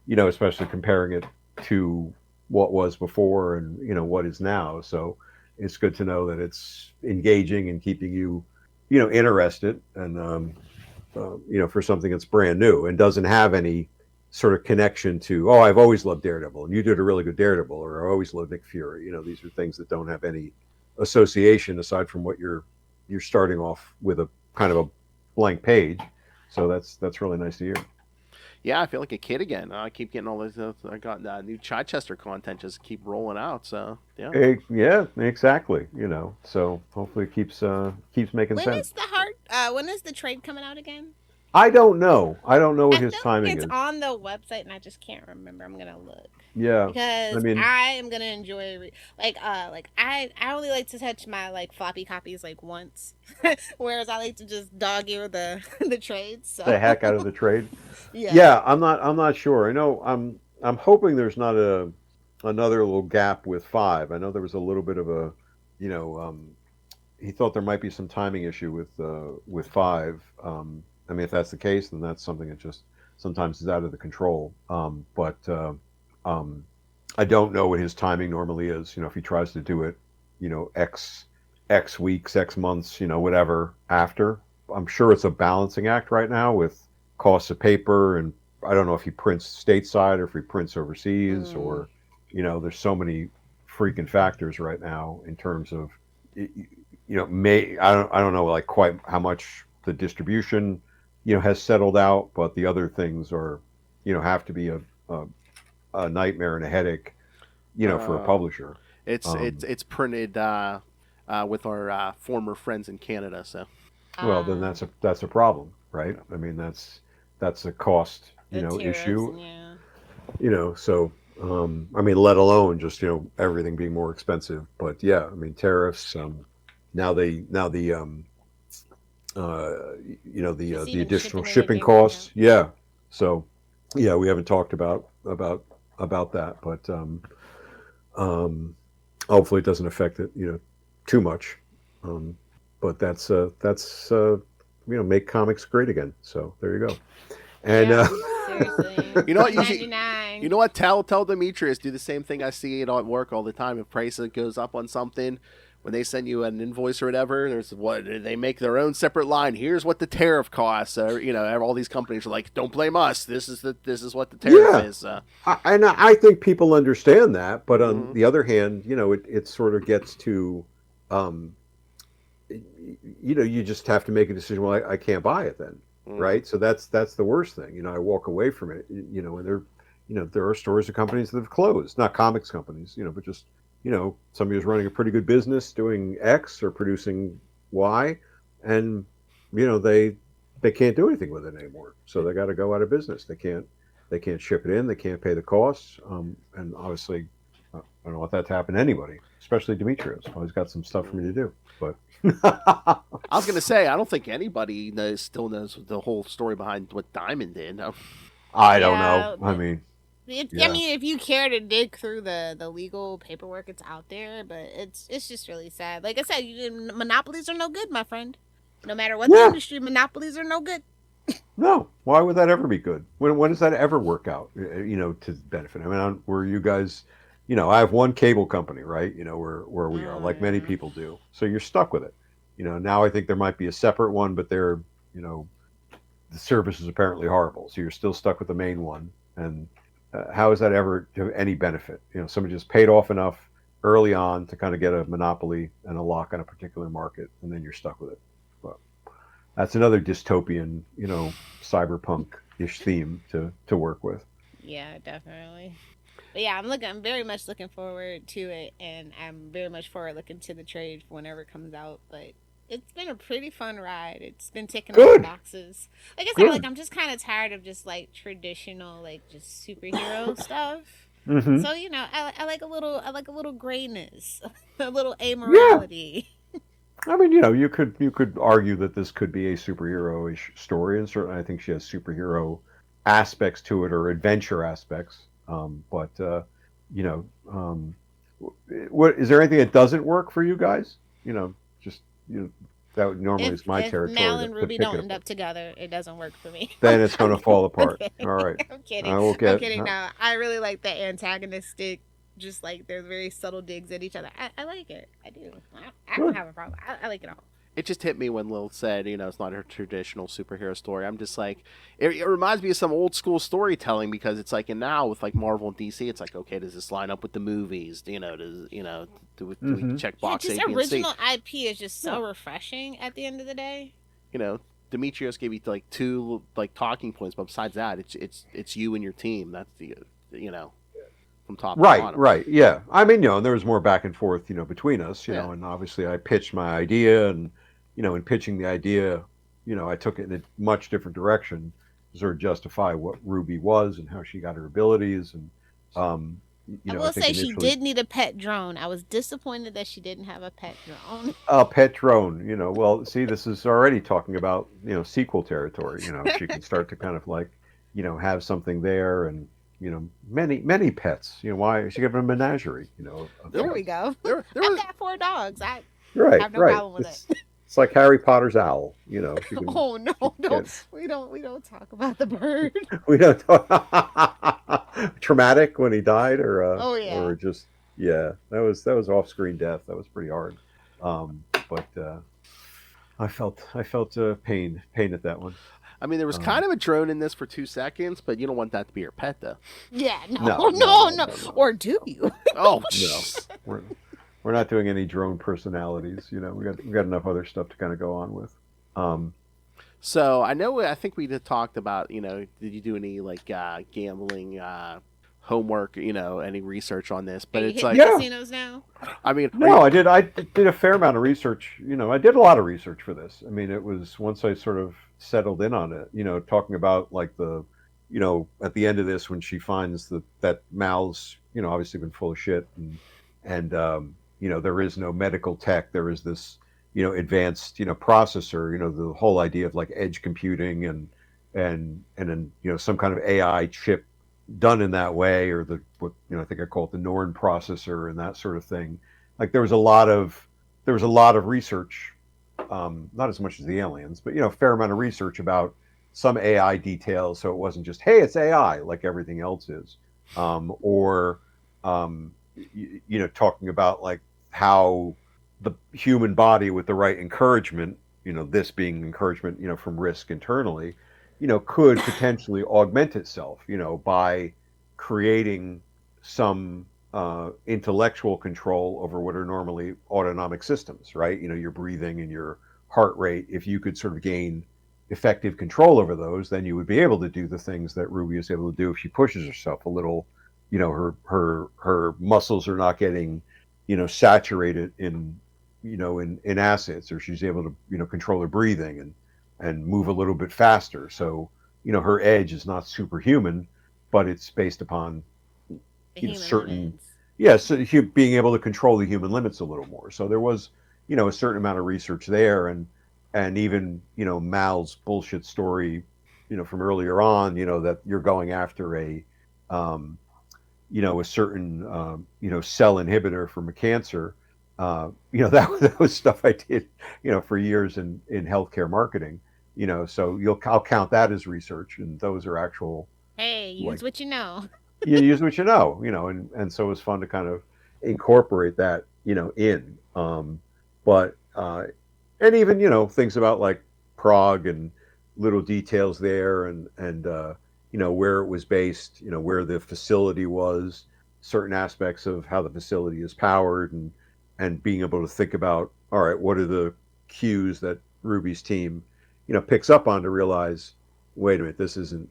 especially comparing it to what was before and, what is now. So it's good to know that it's engaging and keeping you, interested and, for something that's brand new and doesn't have any sort of connection to, oh, I've always loved Daredevil and you did a really good Daredevil, or I always loved Nick Fury. These are things that don't have any association aside from what you're starting off with, a kind of a blank page. So that's really nice to hear. Yeah, I feel like a kid again. I keep getting all this. I got new Chichester content just keep rolling out. So yeah, yeah, exactly. So hopefully it keeps making sense. When is the trade coming out again? I don't know what his timing is. It's on the website, and I just can't remember. I'm gonna look. Yeah, because I am gonna enjoy I only like to touch my like floppy copies like once, whereas I like to just dog ear the trades. So. The heck out of the trade. Yeah, I'm not sure. I know I'm hoping there's not another little gap with 5. I know there was a little bit of a, he thought there might be some timing issue with 5. I mean, if that's the case, then that's something that just sometimes is out of the control. But I don't know what his timing normally is. If he tries to do it, X weeks, X months, whatever after. I'm sure it's a balancing act right now with costs of paper, and I don't know if he prints stateside or if he prints overseas, or there's so many freaking factors right now in terms of I don't know like quite how much the distribution has settled out, but the other things are have to be a nightmare and a headache for a publisher. It's printed with our former friends in Canada, so well then that's a problem, right? I mean that's a cost issue, so I mean let alone just everything being more expensive. But yeah, I mean tariffs, now the the additional shipping costs. Yeah. So yeah, we haven't talked about that, but hopefully it doesn't affect it too much. But that's make comics great again. So there you go. And seriously. You know what? Tell Demetrius, do the same thing I see it at work all the time. If price goes up on something, when they send you an invoice or whatever, there's they make their own separate line. Here's what the tariff costs. All these companies are like, don't blame us. This is what the tariff is. And I think people understand that, but on the other hand, it sort of gets to, you just have to make a decision. Well, I can't buy it then, right? So that's the worst thing. I walk away from it. And there are stores or companies that have closed, not comics companies, but just. Somebody who's running a pretty good business doing X or producing Y, and they can't do anything with it anymore. So they got to go out of business. They can't ship it in. They can't pay the costs. And obviously, I don't want that to happen to anybody, especially Demetrius. Always got some stuff for me to do. But I was gonna say, I don't think anybody still knows the whole story behind what Diamond did. I don't know. I mean, I mean, if you care to dig through the legal paperwork, it's out there. But it's just really sad. Like I said, monopolies are no good, my friend. No matter what the industry, monopolies are no good. No, why would that ever be good? When does that ever work out? To benefit. I mean, where you guys, I have one cable company, right? Where we are, like many people do. So you're stuck with it. Now I think there might be a separate one, but they're, the service is apparently horrible. So you're still stuck with the main one. And how is that ever to any benefit? Somebody just paid off enough early on to kind of get a monopoly and a lock on a particular market, and then you're stuck with it. But that's another dystopian, cyberpunk-ish theme to work with. Yeah, definitely. But yeah, I'm very much looking forward to it, and I'm very much looking to the trade whenever it comes out. But it's been a pretty fun ride. It's been ticking all the boxes. Like I said, I'm just kind of tired of just traditional just superhero stuff. Mm-hmm. So I like a little grayness, a little amorality. Yeah. I mean, you could argue that this could be a superhero-ish story, and certainly I think she has superhero aspects to it or adventure aspects. What is there anything that doesn't work for you guys? That normally is my territory. If Mal and Ruby don't end up together, it doesn't work for me. Then it's going to fall apart. All right. I'm kidding. I'm kidding. Now I really like the antagonistic. Just there's very subtle digs at each other. I like it. I do. I don't have a problem. I like it all. It just hit me when Lil said, it's not her traditional superhero story. I'm just like, it reminds me of some old school storytelling because it's and now with Marvel and DC, it's okay, does this line up with the movies? Do we check box A, B, and C? Original IP is just so refreshing at the end of the day. Demetrius gave you two talking points, but besides that, it's you and your team. That's the from top to bottom. Right, yeah. I mean, there was more back and forth, between us, and obviously I pitched my idea, and in pitching the idea, I took it in a much different direction to sort of justify what Ruby was and how she got her abilities, and I will say she did need a pet drone. I was disappointed that she didn't have a pet drone. A pet drone, well, see, this is already talking about, sequel territory. She can start to kind of have something there, and many pets. Why she give them a menagerie? There we go. I've got 4 dogs. I have no problem with it. It's like Harry Potter's owl. She can, oh no, we don't talk about the bird. We don't talk. Traumatic when he died, or or just that was off-screen death. That was pretty hard. But I felt pain at that one. I mean, there was kind of a drone in this for 2 seconds, but you don't want that to be your pet, though. Yeah, no. Or do you? Oh, no. We're not doing any drone personalities. We got enough other stuff to kind of go on with. So I think we talked about, did you do any gambling homework, any research on this? But it's casinos now. I mean, no, I did a fair amount of research. I did a lot of research for this. I mean, it was once I sort of settled in on it, talking about the, at the end of this, when she finds that Mal's, obviously been full of shit, and there is no medical tech. There is this, advanced, processor, the whole idea of edge computing and then, some kind of AI chip done in that way, or what I think I call it the Norn processor and that sort of thing. There was a lot of research, not as much as the aliens, but a fair amount of research about some AI details, so it wasn't just, hey, it's AI like everything else is, or talking about how the human body with the right encouragement, this being encouragement, from Rysk internally, could potentially augment itself, by creating some intellectual control over what are normally autonomic systems, right? Your breathing and your heart rate. If you could sort of gain effective control over those, then you would be able to do the things that Ruby is able to do if she pushes herself a little. Her muscles are not getting, saturated in acids, or she's able to, control her breathing and move a little bit faster. So, her edge is not superhuman, but it's based upon certain yes, being able to control the human limits a little more. So there was, a certain amount of research there, and even Mal's bullshit story, from earlier on, that you're going after um, a certain cell inhibitor from a cancer. That was stuff I did, for years in healthcare marketing. So I'll count that as research, and those are actual, Hey, like, use what you know. you use what and so it was fun to kind of incorporate that, in. But and even things about like Prague and little details there, and where it was based, where the facility was, certain aspects of how the facility is powered, and being able to think about, all right, what are the cues that Ruby's team picks up on to realize, wait a minute, this isn't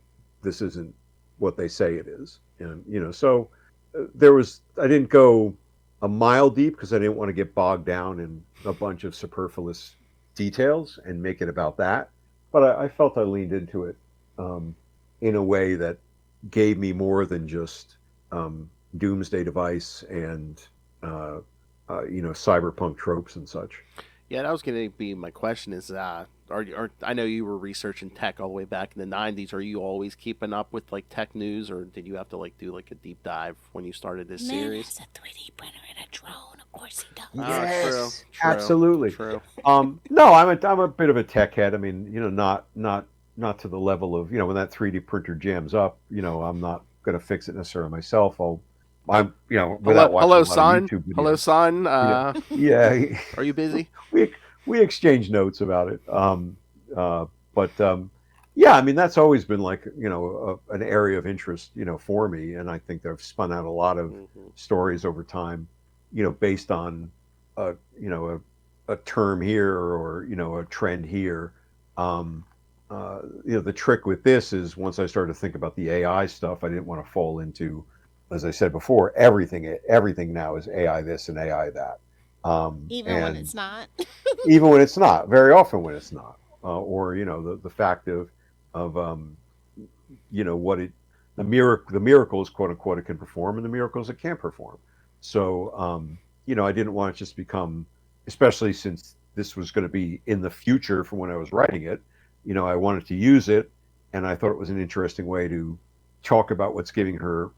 what they say it is. And so I didn't go a mile deep because I didn't want to get bogged down in a bunch of superfluous details and make it about that. But I felt I leaned into it, in a way that gave me more than just doomsday device and cyberpunk tropes and such. Yeah, that was going to be my question. Is I know you were researching tech all the way back in the '90s. Are you always keeping up with like tech news, or did you have to like do like a deep dive when you started this Man series? has a 3D printer and a drone. Of course he does. Yes, True, absolutely. True. No, I'm a bit of a tech head. I mean, not to the level of, when that 3D printer jams up, I'm not going to fix it necessarily myself. I'm, without watching Hello, a lot of son. YouTube videos. Hello, son. Yeah. Are you busy? we exchange notes about it. But yeah, I mean, that's always been like, an area of interest, for me. And I think they've spun out a lot of stories over time, based on, a term here, or, a trend here. The trick with this is, once I started to think about the AI stuff, I didn't want to fall into, as I said before, everything now is AI this and AI that. Even when And it's not. even when it's not, very often when it's not, or the fact of what the miracles, quote unquote, it can perform, and the miracles it can't perform. So I didn't want to just become, especially since this was going to be in the future from when I was writing it. I wanted to use it, and I thought it was an interesting way to talk about what's giving her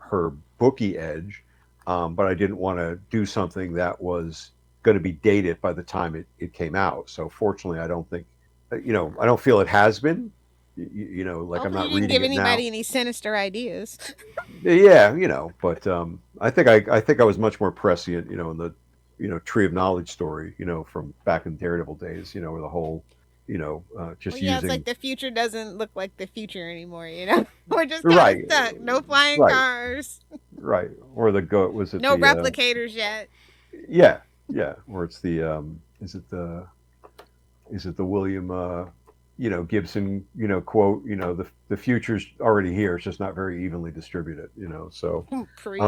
bookie edge, but I didn't want to do something that was going to be dated by the time it came out. So fortunately, I don't think, I don't feel it has been, like I'm Hopefully not you didn't reading give it now. anybody any sinister ideas. Yeah, but I think I was much more prescient, in the, Tree of Knowledge story, from back in Daredevil days, where the whole, just Well, yeah, it's using, like the future doesn't look like the future anymore, We're just kind right, of stuck. No flying right, cars. right, or the go was it No the replicators yet. yeah, yeah, or it's the is it the William Gibson quote, the future's already here, it's just not very evenly distributed, so Preach.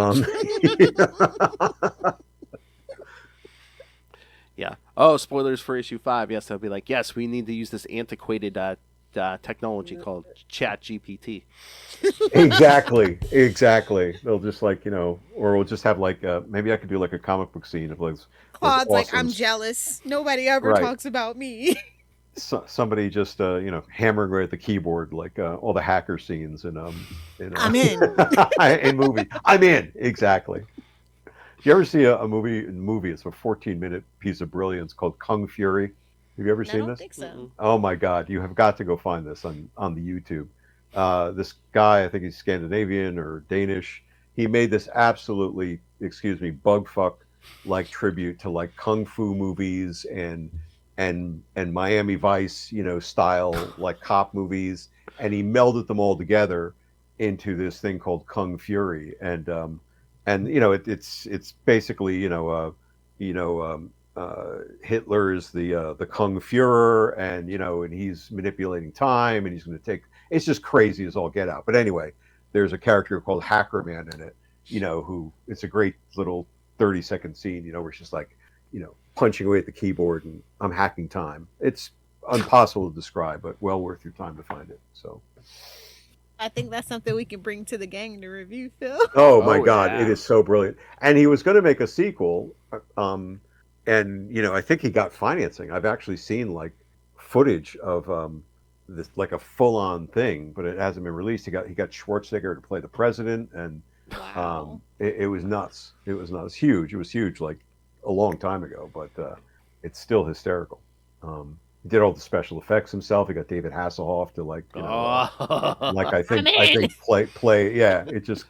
Yeah. Oh, spoilers for issue 5. Yes, they'll be like, yes, we need to use this antiquated technology called Chat GPT. exactly, they'll just like, or we'll just have like, maybe I could do like a comic book scene of like those Claude's like, awesome, I'm jealous. Nobody ever right, talks about me. somebody just hammering away at the keyboard, like all the hacker scenes I'm in. in movie. I'm in, exactly. Do you ever see a movie? It's a 14-minute piece of brilliance called Kung Fury. Have you ever I seen don't this? think so. Oh my God, you have got to go find this on the YouTube. This guy, I think he's Scandinavian or Danish. He made this absolutely, excuse me, bug fuck like tribute to like kung fu movies and Miami Vice, style like cop movies, and he melded them all together into this thing called Kung Fury, and it's basically Hitler's the Kung Führer, and he's manipulating time, and he's going to take. It's just crazy as all get out. But anyway, there's a character called Hacker Man in it, who it's a great little 30-second scene, where it's just like, punching away at the keyboard and I'm hacking time. It's impossible to describe, but well worth your time to find it. So I think that's something we can bring to the gang to review, Phil. Oh my God, yeah. it is so brilliant. And he was going to make a sequel, and I think he got financing. I've actually seen like footage of this, like a full-on thing, but it hasn't been released. He got Schwarzenegger to play the president, and Wow. it was nuts. It was nuts. Huge. It was huge, like a long time ago, but it's still hysterical. He did all the special effects himself. He got David Hasselhoff to like I I'm in. think play. Yeah, it just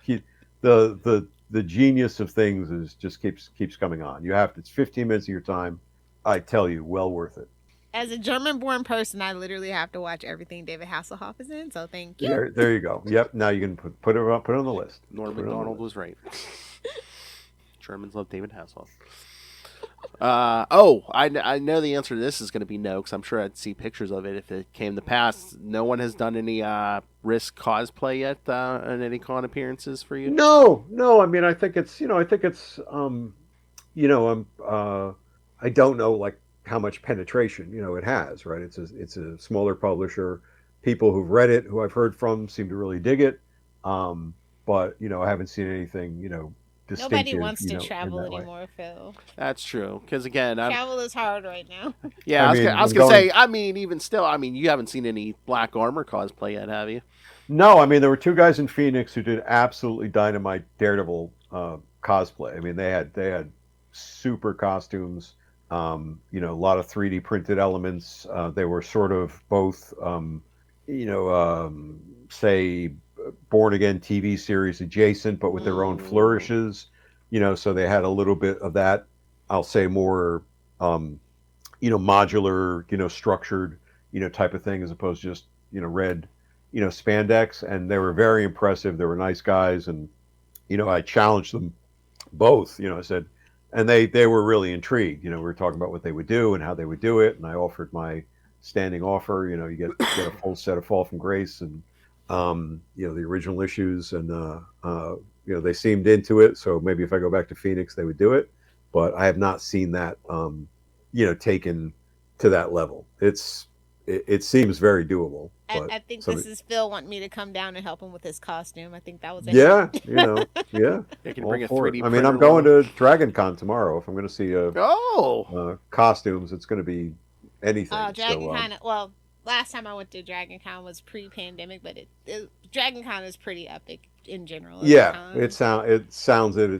the genius of things is just keeps coming on. It's 15 minutes of your time. I tell you, well worth it. As a German-born person, I literally have to watch everything David Hasselhoff is in. So thank you. There you go. Yep. Now you can put it on the list. Norm Macdonald was right. Germans love David Hasselhoff. I know the answer to this is going to be no, because I'm sure I'd see pictures of it if it came to pass. No one has done any Rysk cosplay yet in any con appearances for you? No. I mean, I think it's I don't know like how much penetration it has, right? It's a smaller publisher. People who've read it, who I've heard from, seem to really dig it. But I haven't seen anything distinctive. Nobody wants to travel anymore, Phil. That's true. Because again, travel is hard right now. Yeah, I was gonna say. I mean, even still, you haven't seen any Black Armor cosplay yet, have you? No, I mean there were two guys in Phoenix who did absolutely dynamite Daredevil cosplay. I mean they had super costumes. A lot of 3D printed elements. They were sort of both, say, Born Again TV series adjacent, but with their own flourishes. So they had a little bit of that. I'll say more, modular, structured, type of thing, as opposed to just, red, spandex. And they were very impressive. They were nice guys, and I challenged them both. I said. And they were really intrigued. We were talking about what they would do and how they would do it. And I offered my standing offer. You get a full set of Fall from Grace and, the original issues. And, they seemed into it. So maybe if I go back to Phoenix, they would do it. But I have not seen that, taken to that level. It seems very doable. I think this is Phil wanting me to come down and help him with his costume. I think that was it. Yeah, They can bring a 3D printer. I mean, I'm going to Dragon Con tomorrow. If I'm going to see costumes, it's going to be anything. Dragon Con. Well, last time I went to Dragon Con was pre-pandemic, but Dragon Con is pretty epic in general. Yeah, it seems it.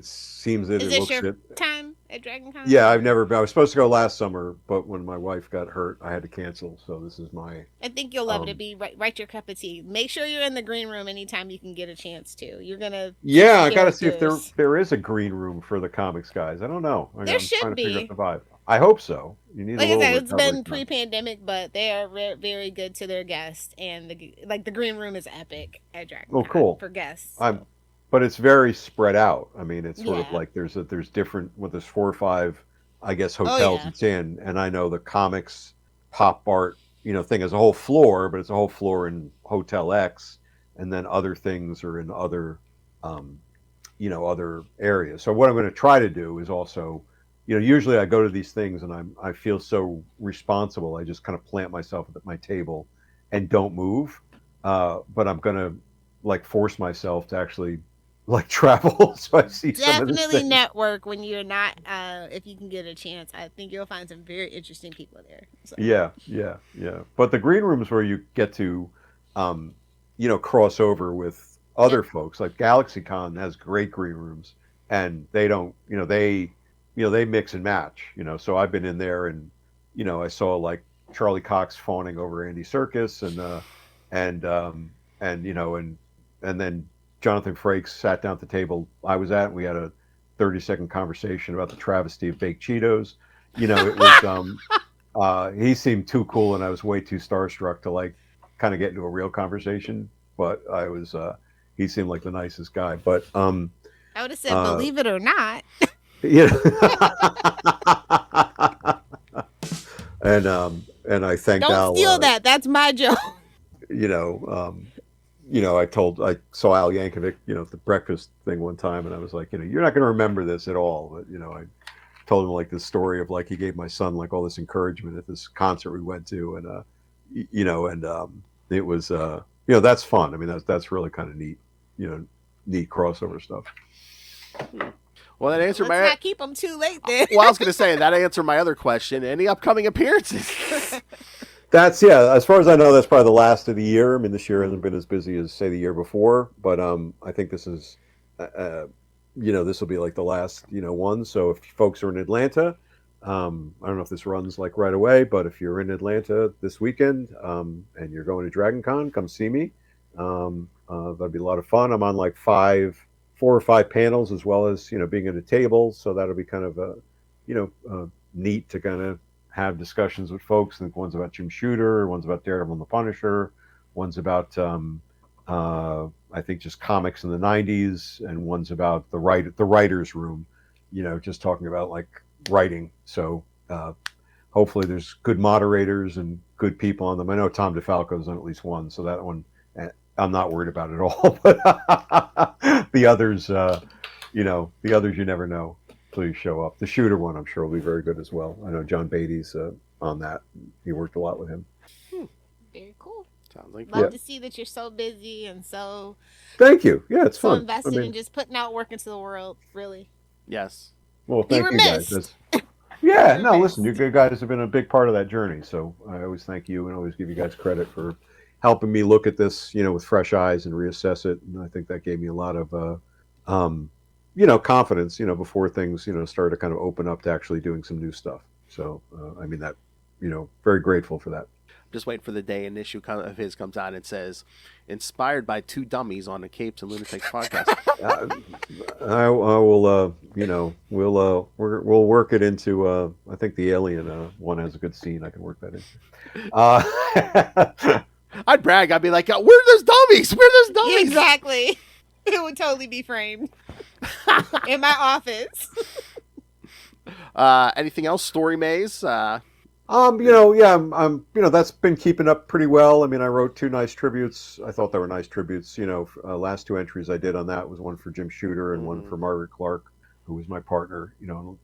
Is this your time at Dragon Con? Yeah, I've never been. I was supposed to go last summer, but when my wife got hurt, I had to cancel. So this is my. I think you'll love it. Write your cup of tea. Make sure you're in the green room anytime you can get a chance to. You're gonna. Yeah, I got to see if there is a green room for the comics guys. I don't know. There should be. To figure out the vibe. I hope so. You need like I said, it's been pre-pandemic, but they are very good to their guests, and the green room is epic at Dragon Con cool for guests. So. But it's very spread out. I mean, it's sort of like there's different. There's 4 or 5, I guess, hotels it's in, and I know the comics pop art thing is a whole floor, but it's a whole floor in Hotel X, and then other things are in other other areas. So what I'm going to try to do is also. Usually I go to these things and I feel so responsible. I just kind of plant myself at my table and don't move. But I'm going to force myself to actually travel. So I see definitely network when you're not, if you can get a chance. I think you'll find some very interesting people there. So. Yeah. But the green rooms where you get to, cross over with other folks, like GalaxyCon has great green rooms, and they don't, they mix and match, so I've been in there and, I saw like Charlie Cox fawning over Andy Serkis and then Jonathan Frakes sat down at the table I was at, and we had a 30-second conversation about the travesty of baked Cheetos. It was, he seemed too cool and I was way too starstruck to kind of get into a real conversation, but he seemed like the nicest guy, but, I would have said, believe it or not. And I thanked Al. Don't steal that. That's my joke. I saw Al Yankovic, at the breakfast thing one time, and I was like, you're not going to remember this at all, but I told him this story of he gave my son all this encouragement at this concert we went to, and it was that's fun. I mean, that's really kind of neat. Neat crossover stuff. Well, that answered Let's not keep them too late then. Well, I was going to say that answered my other question. Any upcoming appearances? That's as far as I know, that's probably the last of the year. I mean, this year hasn't been as busy as say the year before, but I think this is, this will be like the last one. So if folks are in Atlanta, I don't know if this runs like right away, but if you're in Atlanta this weekend and you're going to Dragon Con, come see me. That'd be a lot of fun. I'm on like 4 or 5 panels as well as being at a table, so that'll be kind of neat to kind of have discussions with folks. I think one's about Jim Shooter, one's about Daredevil and the Punisher, one's about I think just comics in the 90s, and one's about the writer's room, just talking about like writing. So hopefully there's good moderators and good people on them. I know Tom DeFalco's on at least one, so that one I'm not worried about at all. But the others, you never know. Please show up. The Shooter one, I'm sure, will be very good as well. I know John Beatty's on that. He worked a lot with him. Very cool. Sounds like Love to see that you're so busy and so. Thank you. Yeah, it's so fun. invested in just putting out work into the world. Really. Yes. Well, thank you guys. Yeah. No, listen, you guys have been a big part of that journey. So I always thank you and always give you guys credit for helping me look at this, with fresh eyes and reassess it. And I think that gave me a lot of. Confidence, before things, started to kind of open up to actually doing some new stuff. So, I mean that, very grateful for that. Just waiting for the day an issue of his comes out and says, inspired by 2 dummies on the Capes and Lunatics podcast. I will, we'll work it into, I think the Alien one has a good scene. I can work that in. I'd brag. I'd be like, where are those dummies? Where are those dummies? Exactly. It would totally be framed in my office. Anything else? Story Maze? I'm that's been keeping up pretty well. I mean, I wrote 2 nice tributes. I thought they were nice tributes. Last 2 entries I did on that was one for Jim Shooter and one for Margaret Clark, who was my partner,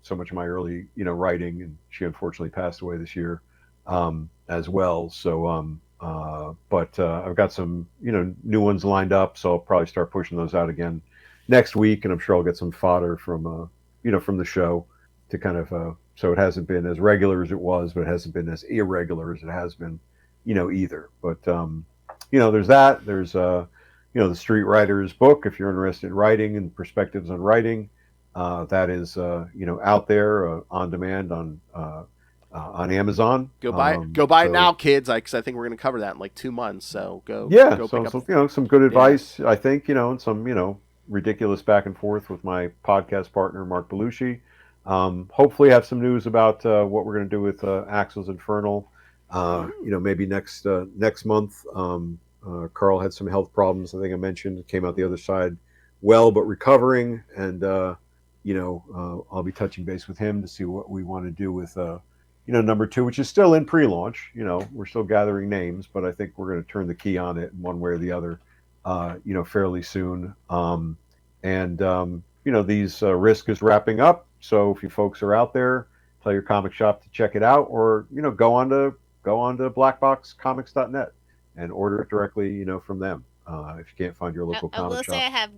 so much of my early, writing, and she unfortunately passed away this year, as well. So, but I've got some, new ones lined up, so I'll probably start pushing those out again next week, and I'm sure I'll get some fodder from, from the show to kind of, so it hasn't been as regular as it was, but it hasn't been as irregular as it has been, either. But, there's that. There's, the Street Writers book, if you're interested in writing and perspectives on writing, that is, out there on demand on Amazon. Go buy it now, kids. Because I think we're going to cover that in like 2 months. So go. Some good advice. I think and some ridiculous back and forth with my podcast partner Mark Belushi. Hopefully, have some news about what we're going to do with Axel's Infernal. Maybe next month. Carl had some health problems. I think I mentioned. Came out the other side well, but recovering. And I'll be touching base with him to see what we want to do with. Number 2, which is still in pre-launch. We're still gathering names, but I think we're going to turn the key on it in one way or the other, fairly soon. These Rysk is wrapping up. So if you folks are out there, tell your comic shop to check it out, or go on to BlackBoxComics.net and order it directly, from them. If you can't find your local comic shop. I will say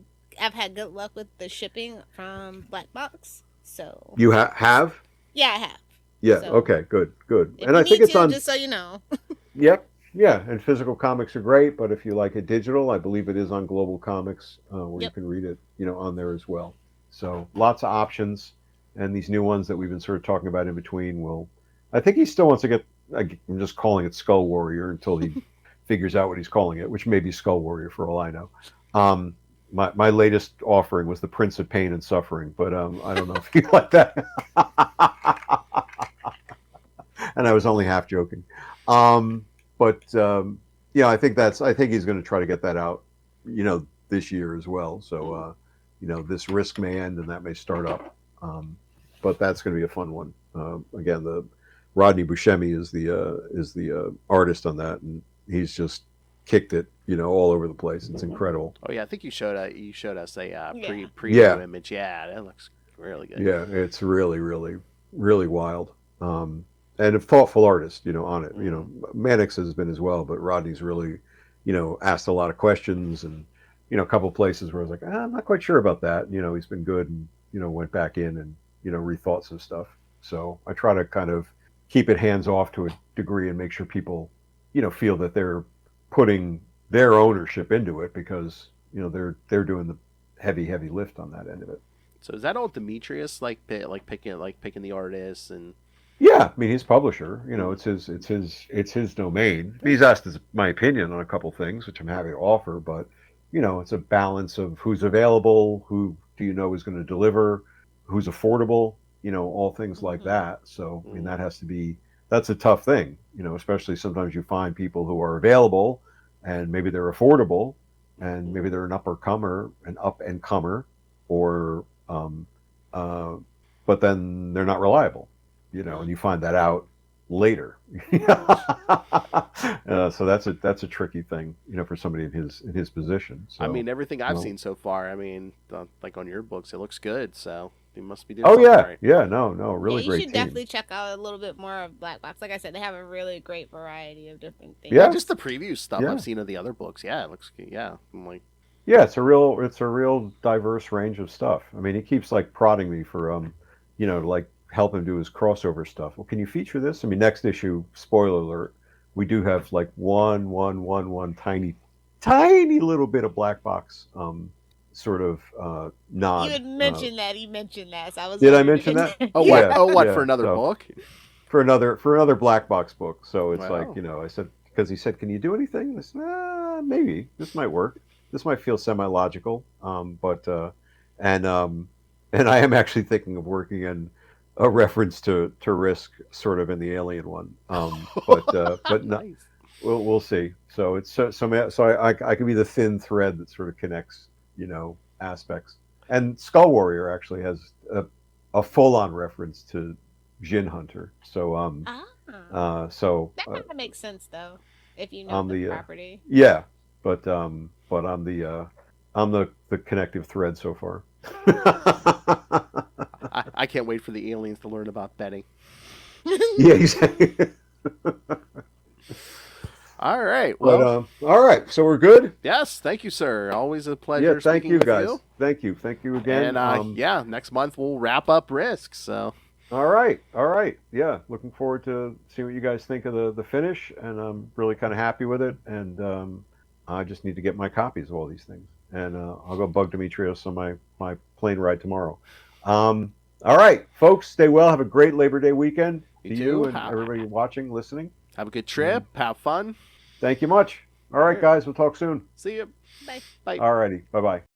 I've had good luck with the shipping from BlackBox. So you have? Yeah, I have. Yeah. So, okay. Good. And I think it's on. Just so you know. Yep. Yeah. And physical comics are great, but if you like it digital, I believe it is on Global Comics, where you can read it, on there as well. So lots of options, and these new ones that we've been sort of talking about in between will. I think he still wants to get. I'm just calling it Skull Warrior until he figures out what he's calling it, which may be Skull Warrior for all I know. My latest offering was the Prince of Pain and Suffering, but I don't know if you like that. And I was only half joking. I think he's going to try to get that out, this year as well. So, this Rysk Man, and that may start up. But that's going to be a fun one. Again, the Rodney Buscemi is the artist on that, and he's just kicked it, all over the place. It's incredible. Oh yeah, I think you showed us a preview image. Yeah, that looks really good. Yeah, it's really, really, really wild. And a thoughtful artist, on it. Mannix has been as well, but Rodney's really, asked a lot of questions, and a couple places where I was like, I'm not quite sure about that. He's been good, and went back in and rethought some stuff. So I try to kind of keep it hands off to a degree and make sure people feel that they're putting their ownership into it, because they're doing the heavy lift on that end of it. So is that all Demetrius picking the artists and? Yeah, I mean, he's publisher. It's his domain. He's asked my opinion on a couple things, which I'm happy to offer. But it's a balance of who's available, who do you know is going to deliver, who's affordable. All things like that. So I mean, that's a tough thing. Especially sometimes you find people who are available, and maybe they're affordable, and maybe they're an up and comer, or but then they're not reliable. And you find that out later. So that's a tricky thing, for somebody in his position. So, I mean, everything I've seen so far, I mean, like on your books, it looks good. So you must be doing something right. Yeah, no, really great. You should definitely check out a little bit more of BlackBox. Like I said, they have a really great variety of different things. Yeah, just the preview stuff I've seen of the other books. Yeah, it looks good. Yeah, I'm like. Yeah, it's a real diverse range of stuff. I mean, he keeps like prodding me for like help him do his crossover stuff. Well, can you feature this? I mean, next issue, spoiler alert, we do have like one tiny little bit of BlackBox sort of nod. You had mentioned that. He mentioned that. So I was. Did I mention that? What for another book? For another BlackBox book. So it's like, I said, because he said, can you do anything? I said, maybe this might work. This might feel semi-logical, but and I am actually thinking of working in a reference to Rysk, sort of in the Alien one, but not. Nice. We'll see. So it's so I can be the thin thread that sort of connects aspects. And Skull Warrior actually has a full-on reference to Jinn Hunter. So so that kind of makes sense thow, if you know the property. Yeah, but I'm the connective thread so far. I can't wait for the aliens to learn about betting. Yeah, exactly. All right. Well, all right. So we're good. Yes. Thank you, sir. Always a pleasure. Yeah. Thank you, guys. Thank you again. And next month we'll wrap up Rysk. So. All right. Yeah, looking forward to seeing what you guys think of the finish, and I'm really kind of happy with it. And I just need to get my copies of all these things, and I'll go bug Demetrius on my plane ride tomorrow. All right, folks, stay well. Have a great Labor Day weekend. You and everybody watching, listening. Have a good trip. Have fun. Thank you much. All right, guys, we'll talk soon. See you. Bye. Bye. All righty. Bye-bye.